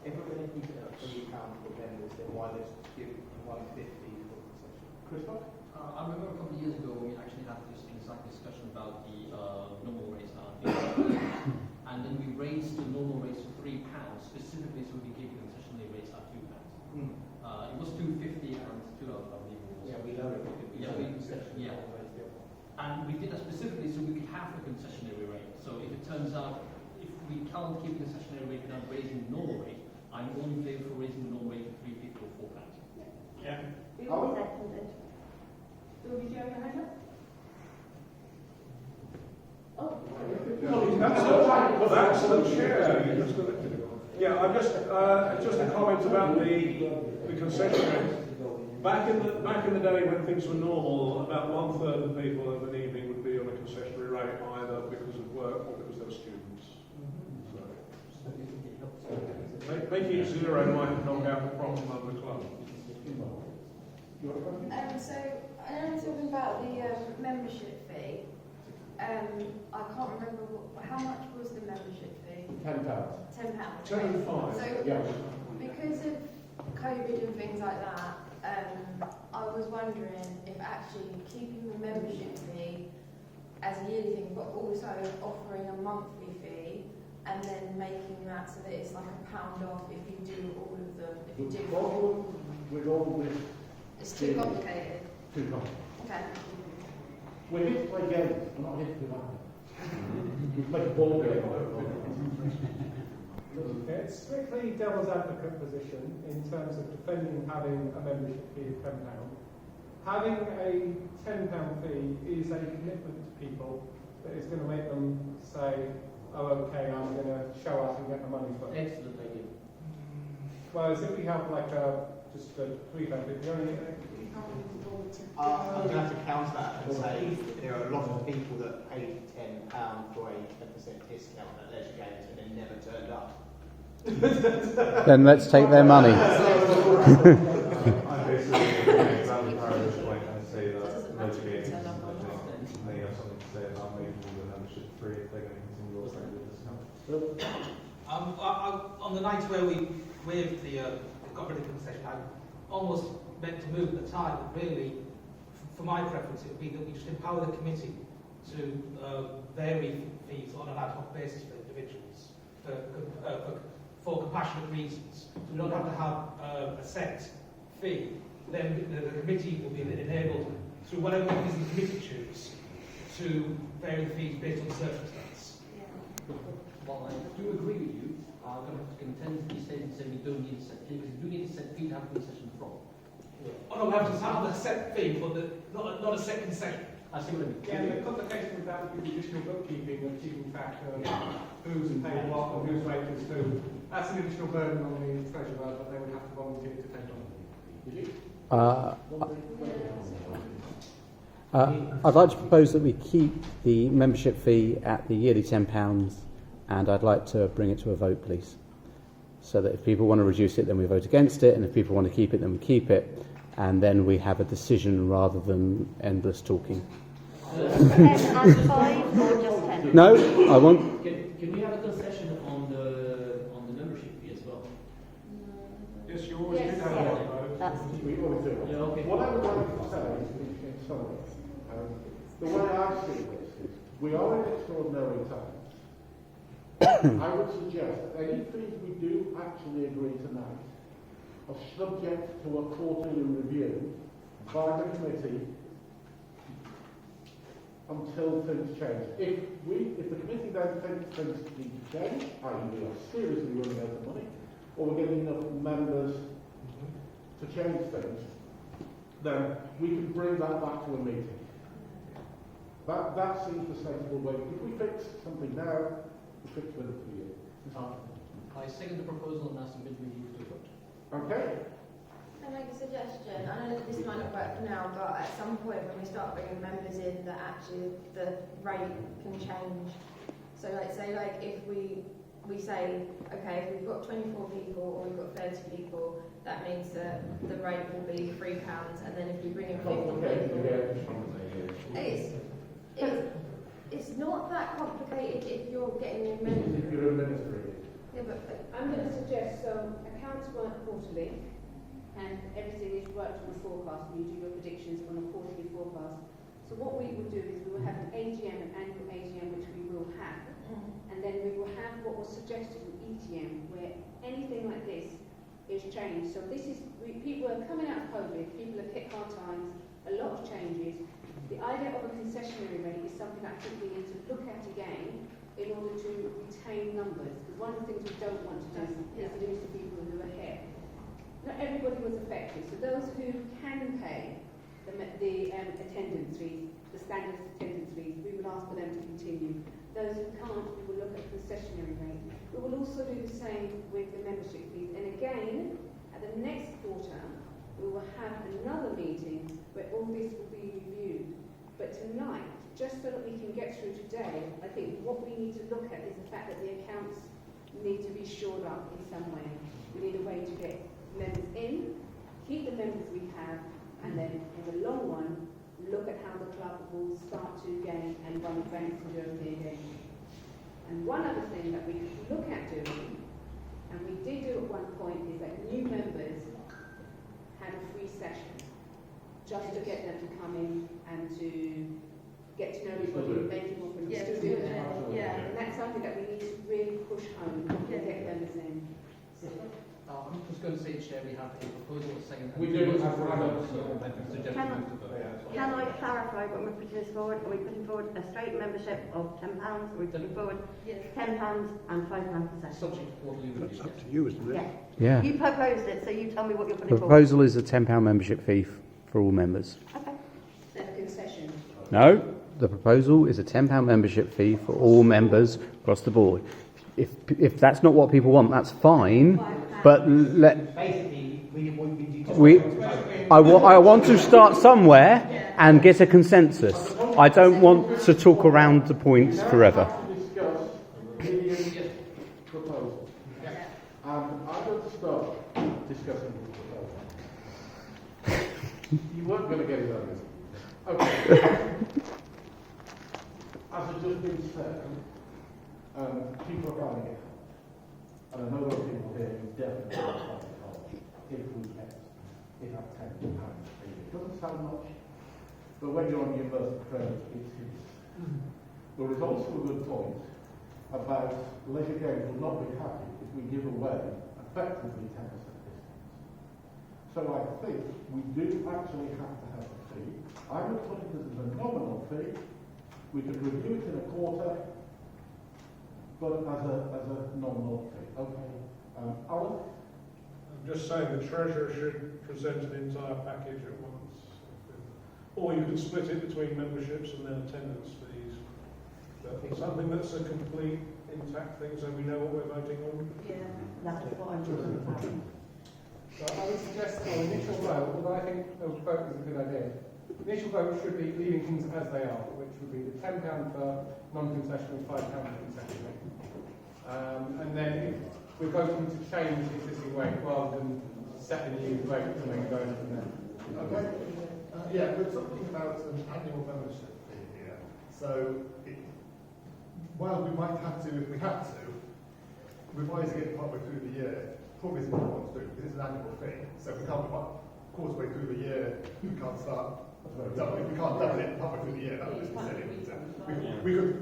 If we're going to keep it at £3 for members, then why let's give 150 for concession? Christoph? I remember a couple of years ago we actually had this exact discussion about the normal rates and then we raised the normal rates to £3 specifically so we gave the concessionary rates at £2. It was £2.50 and £2, I believe it was. Yeah, we lowered it. And we did that specifically so we could have the concessionary rate. So if it turns out if we can't keep the concessionary rate without raising the normal rate, I'm only in favour for raising the normal rate to £3.50 or £4. Yeah. Who seconded? So did you have your hand up? Oh. That's the chair. Yeah, I'm just a comment about the concessionary. Back in the day when things were normal, about 1/3 of the people of an evening would be on a concessionary rate either because of work or because they were students. So making it 0 might knock out the problem of the club. So I know talking about the membership fee. I can't remember how much was the membership fee. £10. £10. 10 and 5. So Yes. because of COVID and things like that, I was wondering if actually keeping the membership fee as a yearly thing, but also offering a monthly fee and then making that so that it's like £1 off if you do all of the, if you do. The problem with all this... It's too complicated. Too complicated. Okay. We're here to play games, we're not here to do that. We play a ball game. It's strictly devil's advocate position in terms of defending having a membership fee of £10. Having a £10 fee is a commitment to people that is going to make them say, oh, okay, I'm going to show up and get my money for it. Excellent idea. Whereas if we have like just a £3 fee, only I'm going to have to counter that and say there are a lot of people that paid £10 for a 10% discount at leisure games and then never turned up. Then let's take their money. I basically exactly Paradise Point and say that leisure games, I think they have something to say about making the membership free if they're going to continue offering the discount. On the night where we waived got rid of the concession, I almost meant to move the tide, but really, for my preference, it would be that we just empower the committee to vary fees on an ad hoc basis for individuals for compassionate reasons. We don't have to have a set fee. Then the committee will be enabled, through whatever mechanism the committee choose, to vary the fees based on circumstance. Well, I do agree with you. I'm going to have to contend to the statement saying we don't need a set fee, because we do need a set fee to have a concession from. Oh no, we have to have a set fee, but not a set concession. I see what I mean. Yeah, the complication with that would be the additional bookkeeping of keeping track of who's paid what and who's rate is who. That's an additional burden on the treasurer that they would have to volunteer to take on. I'd like to propose that we keep the membership fee at the yearly £10, and I'd like to bring it to a vote, please. So that if people want to reduce it, then we vote against it, and if people want to keep it, then we keep it, and then we have a decision rather than endless talking. 10 and 5 or just 10? No, I want... Can we have a concession on the membership fee as well? Yes, you always Yes, do have yeah. one. That's We always do. Yeah, okay. What I would like to say in summary, the way I see this is, we are in extraordinary times. I would suggest that any fees we do actually agree tonight are subject to a quarterly review by the committee until things change. If the committee then thinks things need to change, i.e. we are seriously running out of money, or we're getting enough members to change things, then we can bring that back to a meeting. That seems the sensible way. If we fix something now, we fix it for you. I second the proposal and ask the mid-meeting to vote. Okay. Can I make a suggestion? I know that this might not work now, but at some point when we start bringing members in, that actually the rate can change. So if we say, okay, if we've got 24 people or we've got 30 people, that means that the rate will be £3, and then if we bring in 50 people, it's not that complicated if you're getting new members. If you're administrating. Yeah, but I'm going to suggest, so accounts work quarterly, and everything is worked on a forecast, and you do your predictions on a quarterly forecast. So what we will do is we will have an AGM, an annual AGM, which we will have, and then we will have what was suggested in EGM, where anything like this is changed. So this is, people are coming out of COVID, people have hit hard times, a lot of changes. The idea of a concessionary rate is something that I think we need to look at again in order to retain numbers. Because one of the things we don't want to do is lose the people who are here. Not everybody was affected, so those who can pay the attendance fees, the standard attendance fees, we will ask for them to continue. Those who can't, we will look at concessionary rate. We will also do the same with the membership fees. And again, at the next quarter, we will have another meeting where all this will be reviewed. But tonight, just so that we can get through today, I think what we need to look at is the fact that the accounts need to be shored up in some way. We need a way to get members in, keep the members we have, and then in the long run, look at how the club will start to gain and run events and European games. And one other thing that we could look at doing, and we did do at one point, is that new members had a free session, just to get them to come in and to get to know everybody, make it more friendly. Yeah, Still do that. yeah. And that's something that we need to really push home and get members in. I'm just going to say, Chair, we have a proposal saying... We do have Can I clarify what we're putting this forward? Are we putting forward a straight membership of £10? Are we putting forward £10 and £5 per session? Subject to quarterly review. That's up to you, isn't it? Yeah. Yeah. You proposed it, so you tell me what you're The putting forward. proposal is a £10 membership fee for all members. Okay. So a concession. No, the proposal is a £10 membership fee for all members across the board. If that's not what people want, that's fine. But Basically, we I want to start somewhere and get a consensus. I don't want to talk around the points forever. Discuss the proposal. And I would start discussing the proposal. You weren't going to get it over. Okay. As has just been said, people are finding it. And I know there are people here who definitely are finding it hard if we kept it at £10. It doesn't sound much, but when you're on universal credit, it is. There is also a good point about leisure games will not be happy if we give away effectively 10% discounts. So I think we do actually have to have a fee. I would put it as a nominal fee. We could review it in a quarter, but as a nominal fee. Okay. Alan? I'm just saying the Treasurer should present an entire package at once. Or you could split it between memberships and then attendance fees. But something that's a complete, intact thing so we know what we're voting on. Yeah, that's what I'm talking about. So I would suggest for initial vote, although I think a vote is a good idea, initial vote should be leaving things as they are, which would be the £10 for non-concessional, £5 for concessional. And then if we're voting to change the existing rate rather than set a new rate and then going from there. Okay. Yeah, we're talking about an annual membership fee here. So, while we might have to, if we had to, revising it partway through the year probably isn't what we want to do because it's an annual fee. So if we can't quarter way through the year, we can't start doubling. We can't double it partway through the year. That would just be silly.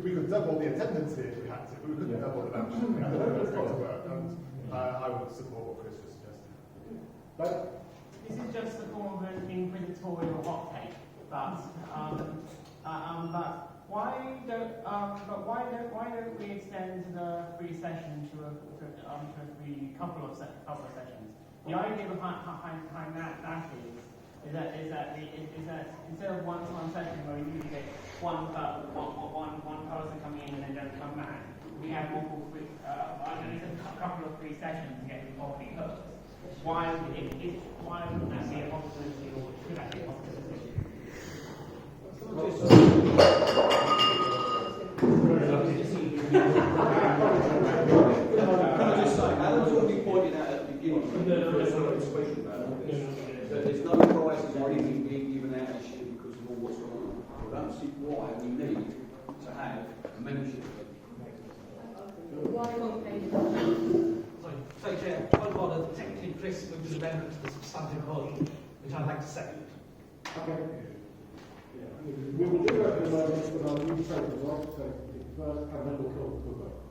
We could double the attendance fee if we had to, but we couldn't double the membership fee. I don't know if that's going to work. And I would support what Chris just suggested. But this is just a form of an inquisitorial hot take, but why don't we extend the free session to a couple of sessions? The idea behind that is that instead of one session where we usually get one person coming in and then don't come back, we have multiple free, a couple of free sessions to get involved in those. Why wouldn't that be a possibility, or could that be a possibility? Can I just say, Alan's already pointed out at the beginning, that there's no prizes or anything being given out this year because of all what's going on. I don't see why we need to have a membership fee. Sorry, Chair, point of order. Technically, Chris moved an amendment to the substantive motion, which I'd like to second. okay. We will do that in a moment, but I'll leave first, and then we'll go to the vote.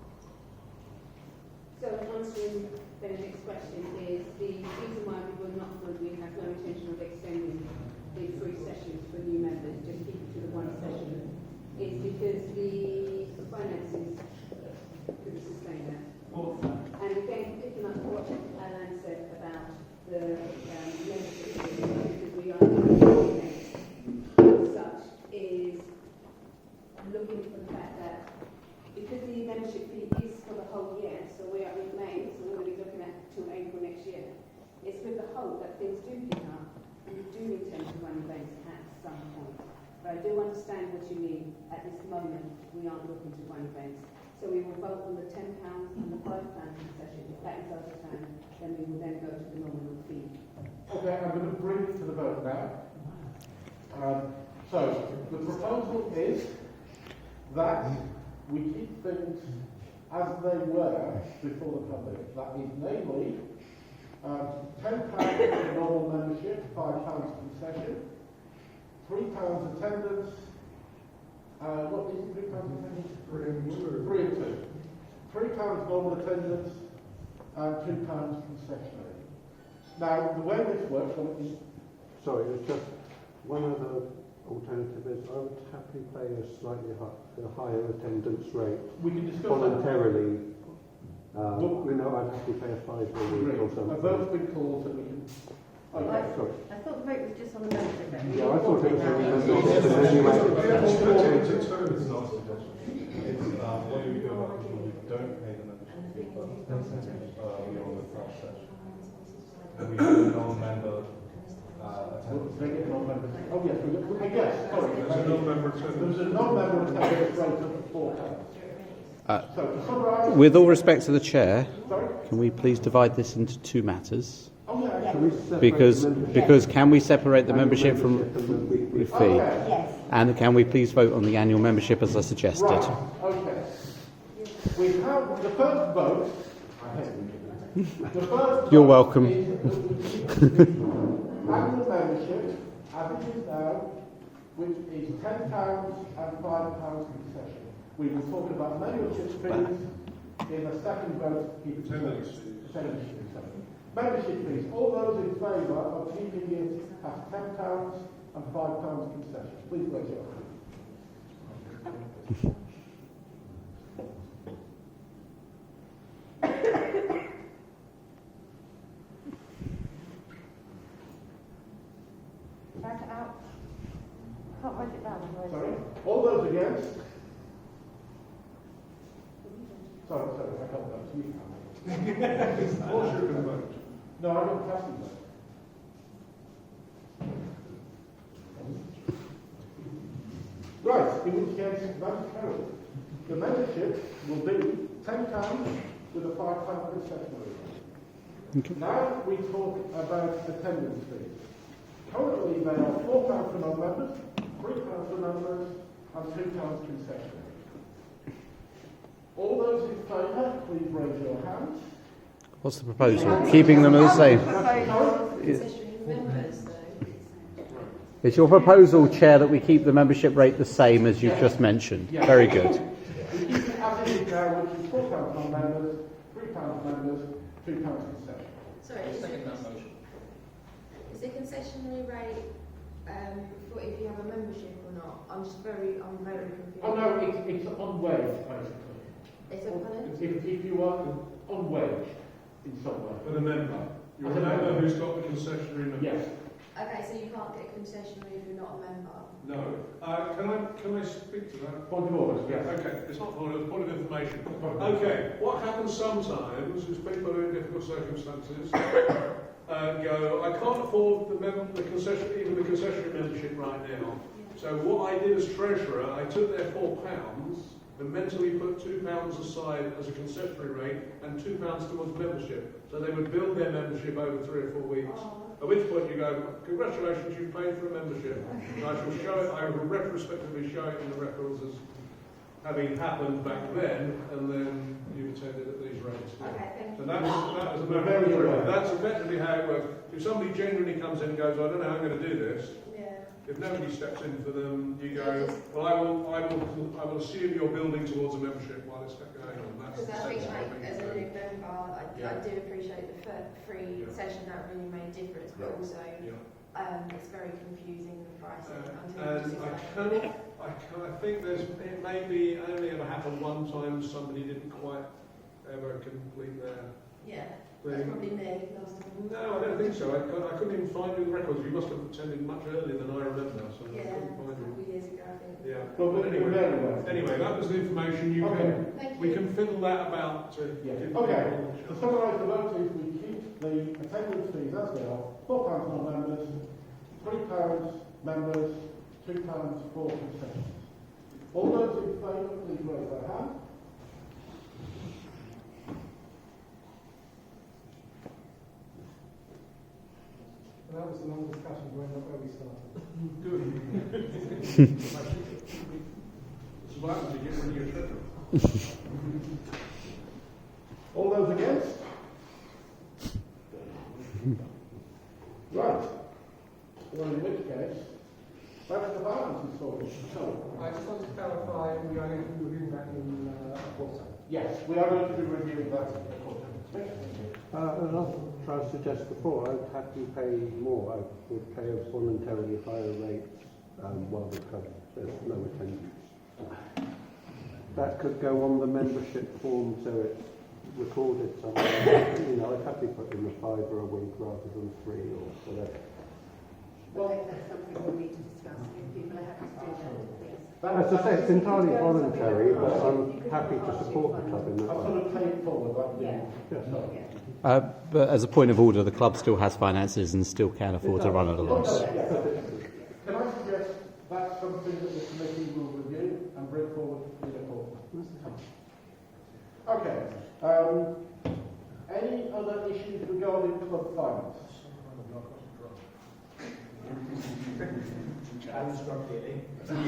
So answering Benedict's question is the reason why we have no intention of extending the free sessions for new members, just keep it to the one session, is because the finances could sustain that. And again, picking up what Alan said about the membership, because we are such, is looking for the fact that because the membership fee is for the whole year, so we are in May, so we're going to be looking at till April next year. It's with the hope that things do pick up and we do intend to run events at some point. But I do understand what you mean. At this moment, we aren't looking to run events. So we will vote on the £10 and the £5 concession. If that is our stand, then we will then go to the nominal fee. Okay, I'm going to bring it to the vote now. So, the proposal is that we keep things as they were before the pandemic. That is, namely, £10 for normal membership, £5 concession, £3 attendance, What is it, £3? Three and two. 3 and 2. £3 normal attendance and £2 concessionary. Now, the way this works, Sorry, it's just one other alternative is I would happily pay a slightly higher attendance rate we can discuss voluntarily. I'd happily pay a £5 a week or something. Have those been called that we can... Okay, sorry. I thought the vote was just on the membership. Yeah, I thought it was only membership, and then you added It's not a suggestion. It's what do we do about people who don't pay the membership fee, but we on the first session. And we have a non-member attendance. Oh yes, yes, sorry. There's a non-member attendance. There's a non-member attendance rate of £4. So to summarise... With all respect to the chair, Sorry? can we please divide this into two matters? Oh yeah. Can we separate Because the membership? because can we separate the membership from and the weekly fee? Okay. Yes. And can we please vote on the annual membership as I suggested? Right, okay. We have the first vote. The first You're vote welcome. is the annual membership, as it is now, which is £10 and £5 concession. We will talk about membership fees in the second vote. Attendance fees. Attendance fees, sorry. Membership fees. All those in favour of keeping it at £10 and £5 concession, please raise your hand. Write it out. Can't write it down. otherwise- Sorry? All those against? Sorry, I can't vote. You can. Or you can vote. No, I don't cast them. Right, in which case, that's carried. The membership will be £10 with a £5 concession. Okay. Now we talk about attendance fees. Currently they are £4 for non-members, £3 for members, and £2 concession. All those in favour, please raise your hands. What's the proposal? Keeping them the same. Is your proposal, Chair, that we keep the membership rate the same as you've just mentioned? Yes. Very good. We keep it as it is now, which is £4 non-members, £3 members, £2 concession. Sorry, Second that motion. is the concessionary rate for if you have a membership or not? I'm very confused. Oh no, it's on wage, basically. It's a pardon? If you are on wage in some way. With a member. You're a member who's got the concessionary membership. Yes. Okay, so you can't get concessionary if you're not a member. No. Can I speak to that? Point of order, yes. Okay, it's not point of information. Okay, what happens sometimes is people are in difficult circumstances go, I can't afford the concession, even the concessionary membership right now. So what I did as treasurer, I took their £4 and mentally put £2 aside as a concessionary rate and £2 towards membership. So they would build their membership over 3 or 4 weeks. At which point you go, congratulations, you've paid for a membership. And I shall show it, I will retrospectively show it in the records as having happened back then, and then you attended at these rates. Okay, So that was a very good. That's effectively how it works. If somebody genuinely comes in and goes, I don't know how I'm going to do this, if nobody steps in for them, you go, well, I will assume you're building towards a membership while it's going on. Because I think, as a new member, I do appreciate the free session. That really made a difference, but also it's very confusing the pricing. And I think it may be only ever happened one time somebody didn't quite ever complete their that's probably me last time. No, I don't think so. I couldn't even find you the records. You must have attended much earlier than I remember. So I couldn't find you. A couple of years ago, I think. Yeah. But anyway, that was the information you can. We can fiddle that about. Okay. To summarise the vote is we keep the attendance fees as they are, £4 non-members, £3 members, £2 for concessions. All those in favour, please raise their hand. That was a long discussion, we're not where we started. Good. This is what happens, you get rid of your treasure. All those against? Right. Well, in which case, back to the bottom. finance and so on. So, I just wanted to clarify, we are going to be reviewing that in a quarter. yes, we are going to be reviewing that in a quarter. And I've tried to suggest before, I'd happily pay more. I would pay a voluntarily higher rate while the club there's no attendance. That could go on the membership form so it's recorded somewhere. You know, I'd happily put in a £5 a week rather than 3 or whatever. Well, I think that's something we need to discuss. If people are happy to do that, yes. As I say, it's entirely voluntary, but I'm happy to support the club in that I'll way. sort of take forward that. Yeah. But as a point of order, the club still has finances and still can afford to run at a loss. Can I suggest that's something that the committee will review and bring forward in a quarter? Okay. Any other issues regarding club finance? I'm struggling. I'm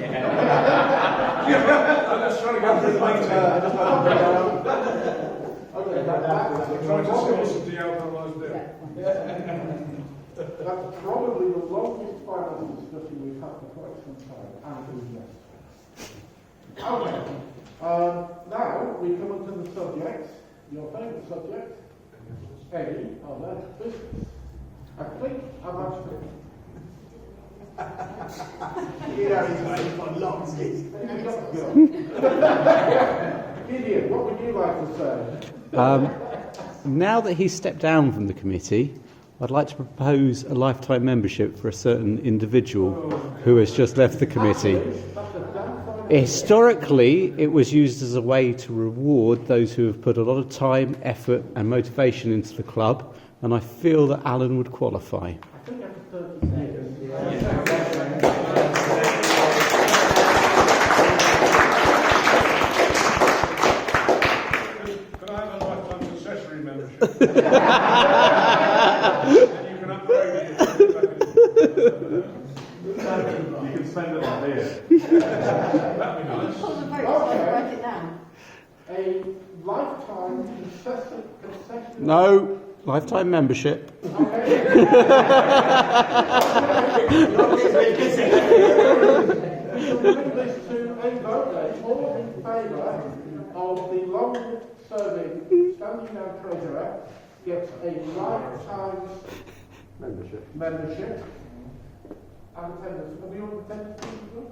just trying to go through the meeting. Okay, Trying to solicit the alcoholised bill. That's probably the longest finance discussion we've had for quite some time, and yes. Okay. Now we come on to the subject, your favourite subject, any other business. I think I've actually... You know, he's waiting for lots. Gideon, what would you like to say? Now that he's stepped down from the committee, I'd like to propose a lifetime membership for a certain individual who has just left the committee. Historically, it was used as a way to reward those who have put a lot of time, effort and motivation into the club, and I feel that Alan would qualify. I think after 30 seconds. Can I have a lifetime accessory membership? And you can upgrade it. You can spend it on beer. That'd be nice. Put the vote, so I write it down. A lifetime concession. No, lifetime membership. We shall bring this to a vote then. All in favour of the long-serving standing down treasurer gets a lifetime membership and attendance. Are we on attendance fees as well?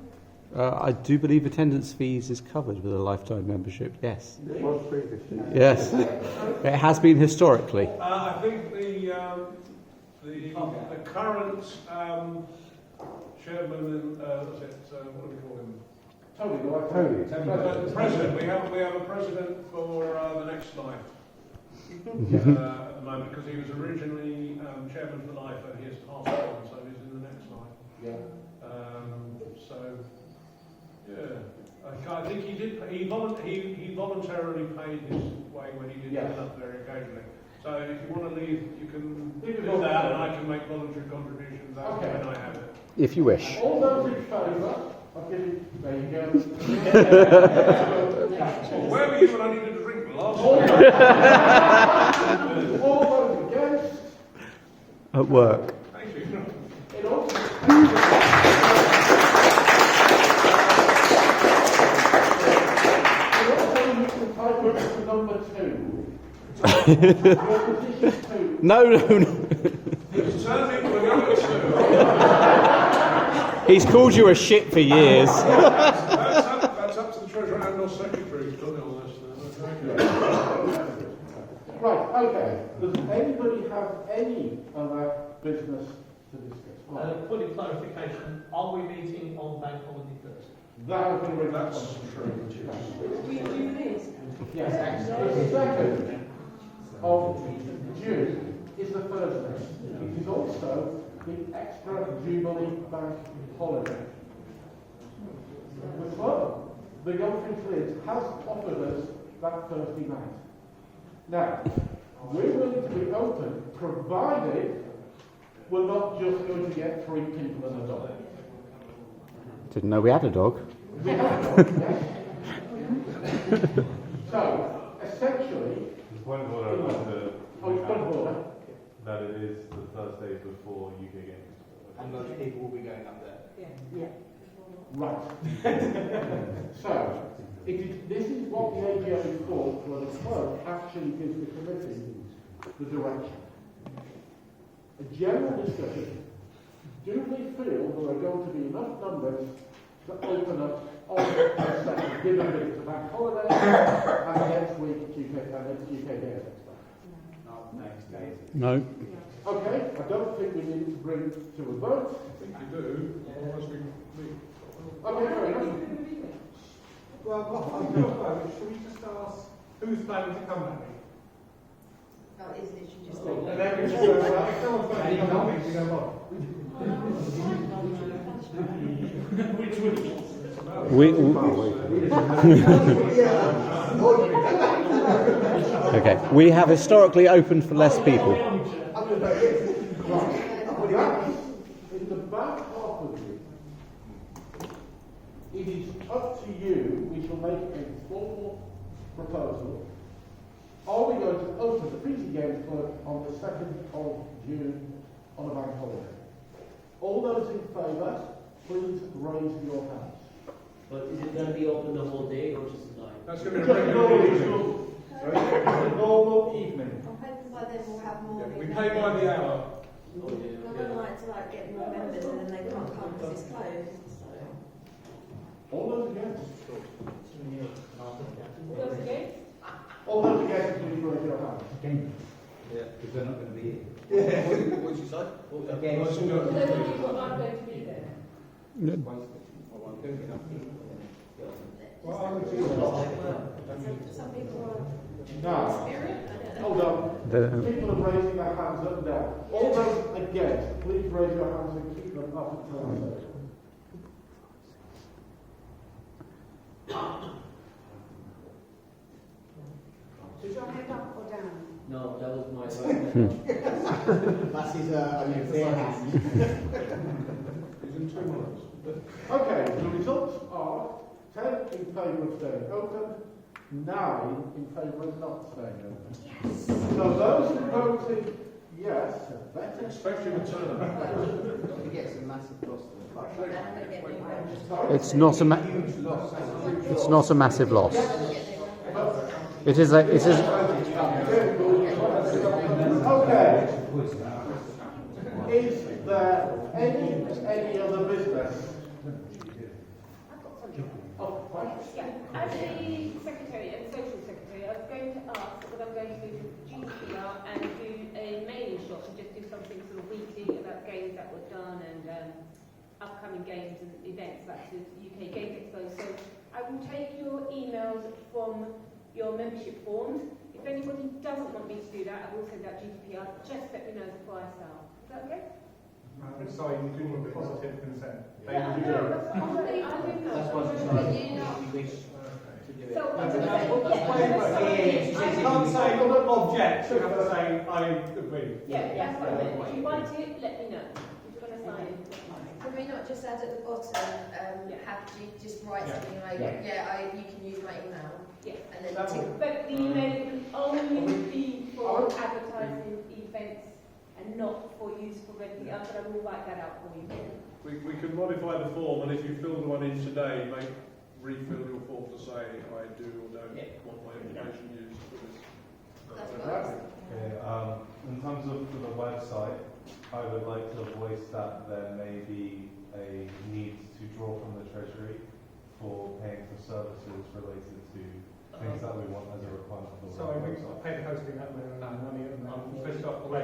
I do believe attendance fees is covered with a lifetime membership, yes. It was previously. Yes, it has been historically. I think the current chairman and what's it? What do we call him? Tony. President. We have a president for the next life at the moment because he was originally chairman for life and he has passed on, so he's in the next life. Yeah. I think he did. He voluntarily paid his way when he did turn up there occasionally. So if you want to leave, you can do that, and I can make voluntary contributions as when I have it. If you wish. All those in favour, I'll give you. There you go. Where were you when I needed a drink last night? All those against. At work. Thank you. It also. Number 2. No. He's called you a shit for years. That's up to the treasurer and or secretary to done all this. Right, okay. Does anybody have any other business to discuss? Point of clarification, are we meeting on Bank Holiday Thursday? That's true. Yes. The 2nd of June is the Thursday. It is also the extra Jubilee Bank holiday. The club, the Young Lids, has offered us that Thursday night. Now, we're willing to be open, provided we're not just going to get 3 people and a dog. Didn't know we had a dog. We have a dog, yes. So, essentially... Point of order, I'd like to point of order. that it is the Thursday before UK games. And most people will be going up there. Yeah. Right. So, this is what the AGM is for, where the clerk actually gives the committee the direction. A general discussion. Do we feel there are going to be enough numbers to open up on the second, given that it's a bank holiday, and next week it's UK Day Expo? Next day. No. Okay, I don't think we need to bring to a vote. I think you do, otherwise we Okay, fair enough. Well, I don't know. Should we just ask who's planning to come at me? No, it is literally just And then we just go, well, if someone's planning to come at me, we go on. Okay. We have historically opened for less people. In the back half of it, it is up to you. We shall make a formal proposal. Are we going to open the PC Games Club on the 2nd of June on a bank holiday? All those in favour, please raise your hands. But is it going to be open the whole day or just tonight? That's going to be a regular evening. A normal evening. I'm hoping by then we'll have more. We pay by the hour. I don't like to get more members and then they can't come because it's closed. So. All those against? All those against? All those against, please raise your hands. Yeah, because they're not going to be here. Yeah. What did you say? Again, Those people aren't going to be there. Some people Now, hold on. People are raising their hands up and down. All those against, please raise your hands and keep them up until I say. Is your hand up or down? No, that was my right. That's his, bare hand. He's in 2 minutes. Okay, the results are 10 in favour of staying open, 9 in favour of not staying open. Yes. So those who voted yes, better. Especially the turnout. He gets a massive loss. It's not a it's not a massive loss. It is Okay. Is there any other business? Oh, Yeah, as the secretary and social secretary, I was going to ask whether I'm going to do GDPR and do a mailing shot and just do something sort of weekly about games that were done and upcoming games and events like the UK Games Expo. So I will take your emails from your membership forms. If anybody doesn't want me to do that, I will send out GDPR. Just let me know before I start. Is that okay? I'm sorry, you do want positive consent. Yeah, that's what I do know. That's what she's But saying. you know. She wishes to do it. So, You can't say object, you have to say I agree. Yeah, that's what I meant. If you want it, let me know. If you're going to sign it, let me know. Can we not just add at the bottom, have you just write something like, you can use my email? Yeah. And then But the email can only be for advertising events and not for use for anything else, but I will write that out for you. We can modify the form, and if you filled one in today, refill your form to say I do or don't want my information used for this. Okay, in terms of the website, I would like to voice that there may be a need to draw from the Treasury for paying for services related to things that we want as a requirement for the Sorry, we website. pay the hosting that money and push it off the way.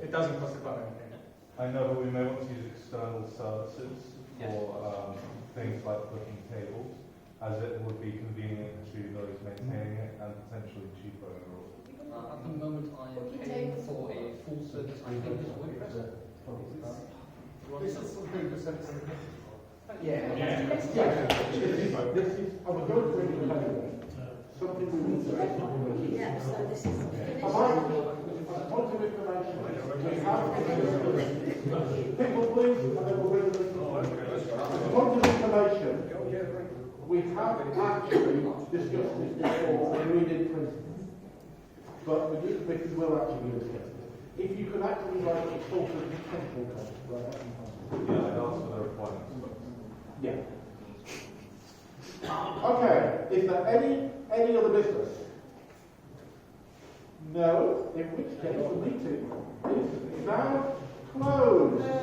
It doesn't cost a club anything. I know, but we may want to use external services for things like booking tables, as it would be convenient to those maintaining it and potentially cheaper overall. At the moment, I am paying for a full service. I think it's WordPress. This is some good percent. This is, I was going to bring it over. Something we need to add. Yeah, so this is. A point of information. We have people, please, and then we'll bring this. A point of information. We have actually discussed this before, agreed in principle, but we will actually discuss it. If you can actually write a sort of potential code, right? Yeah, I'd ask for the requirements. Yeah. there any other business? No, in which case the meeting is now closed.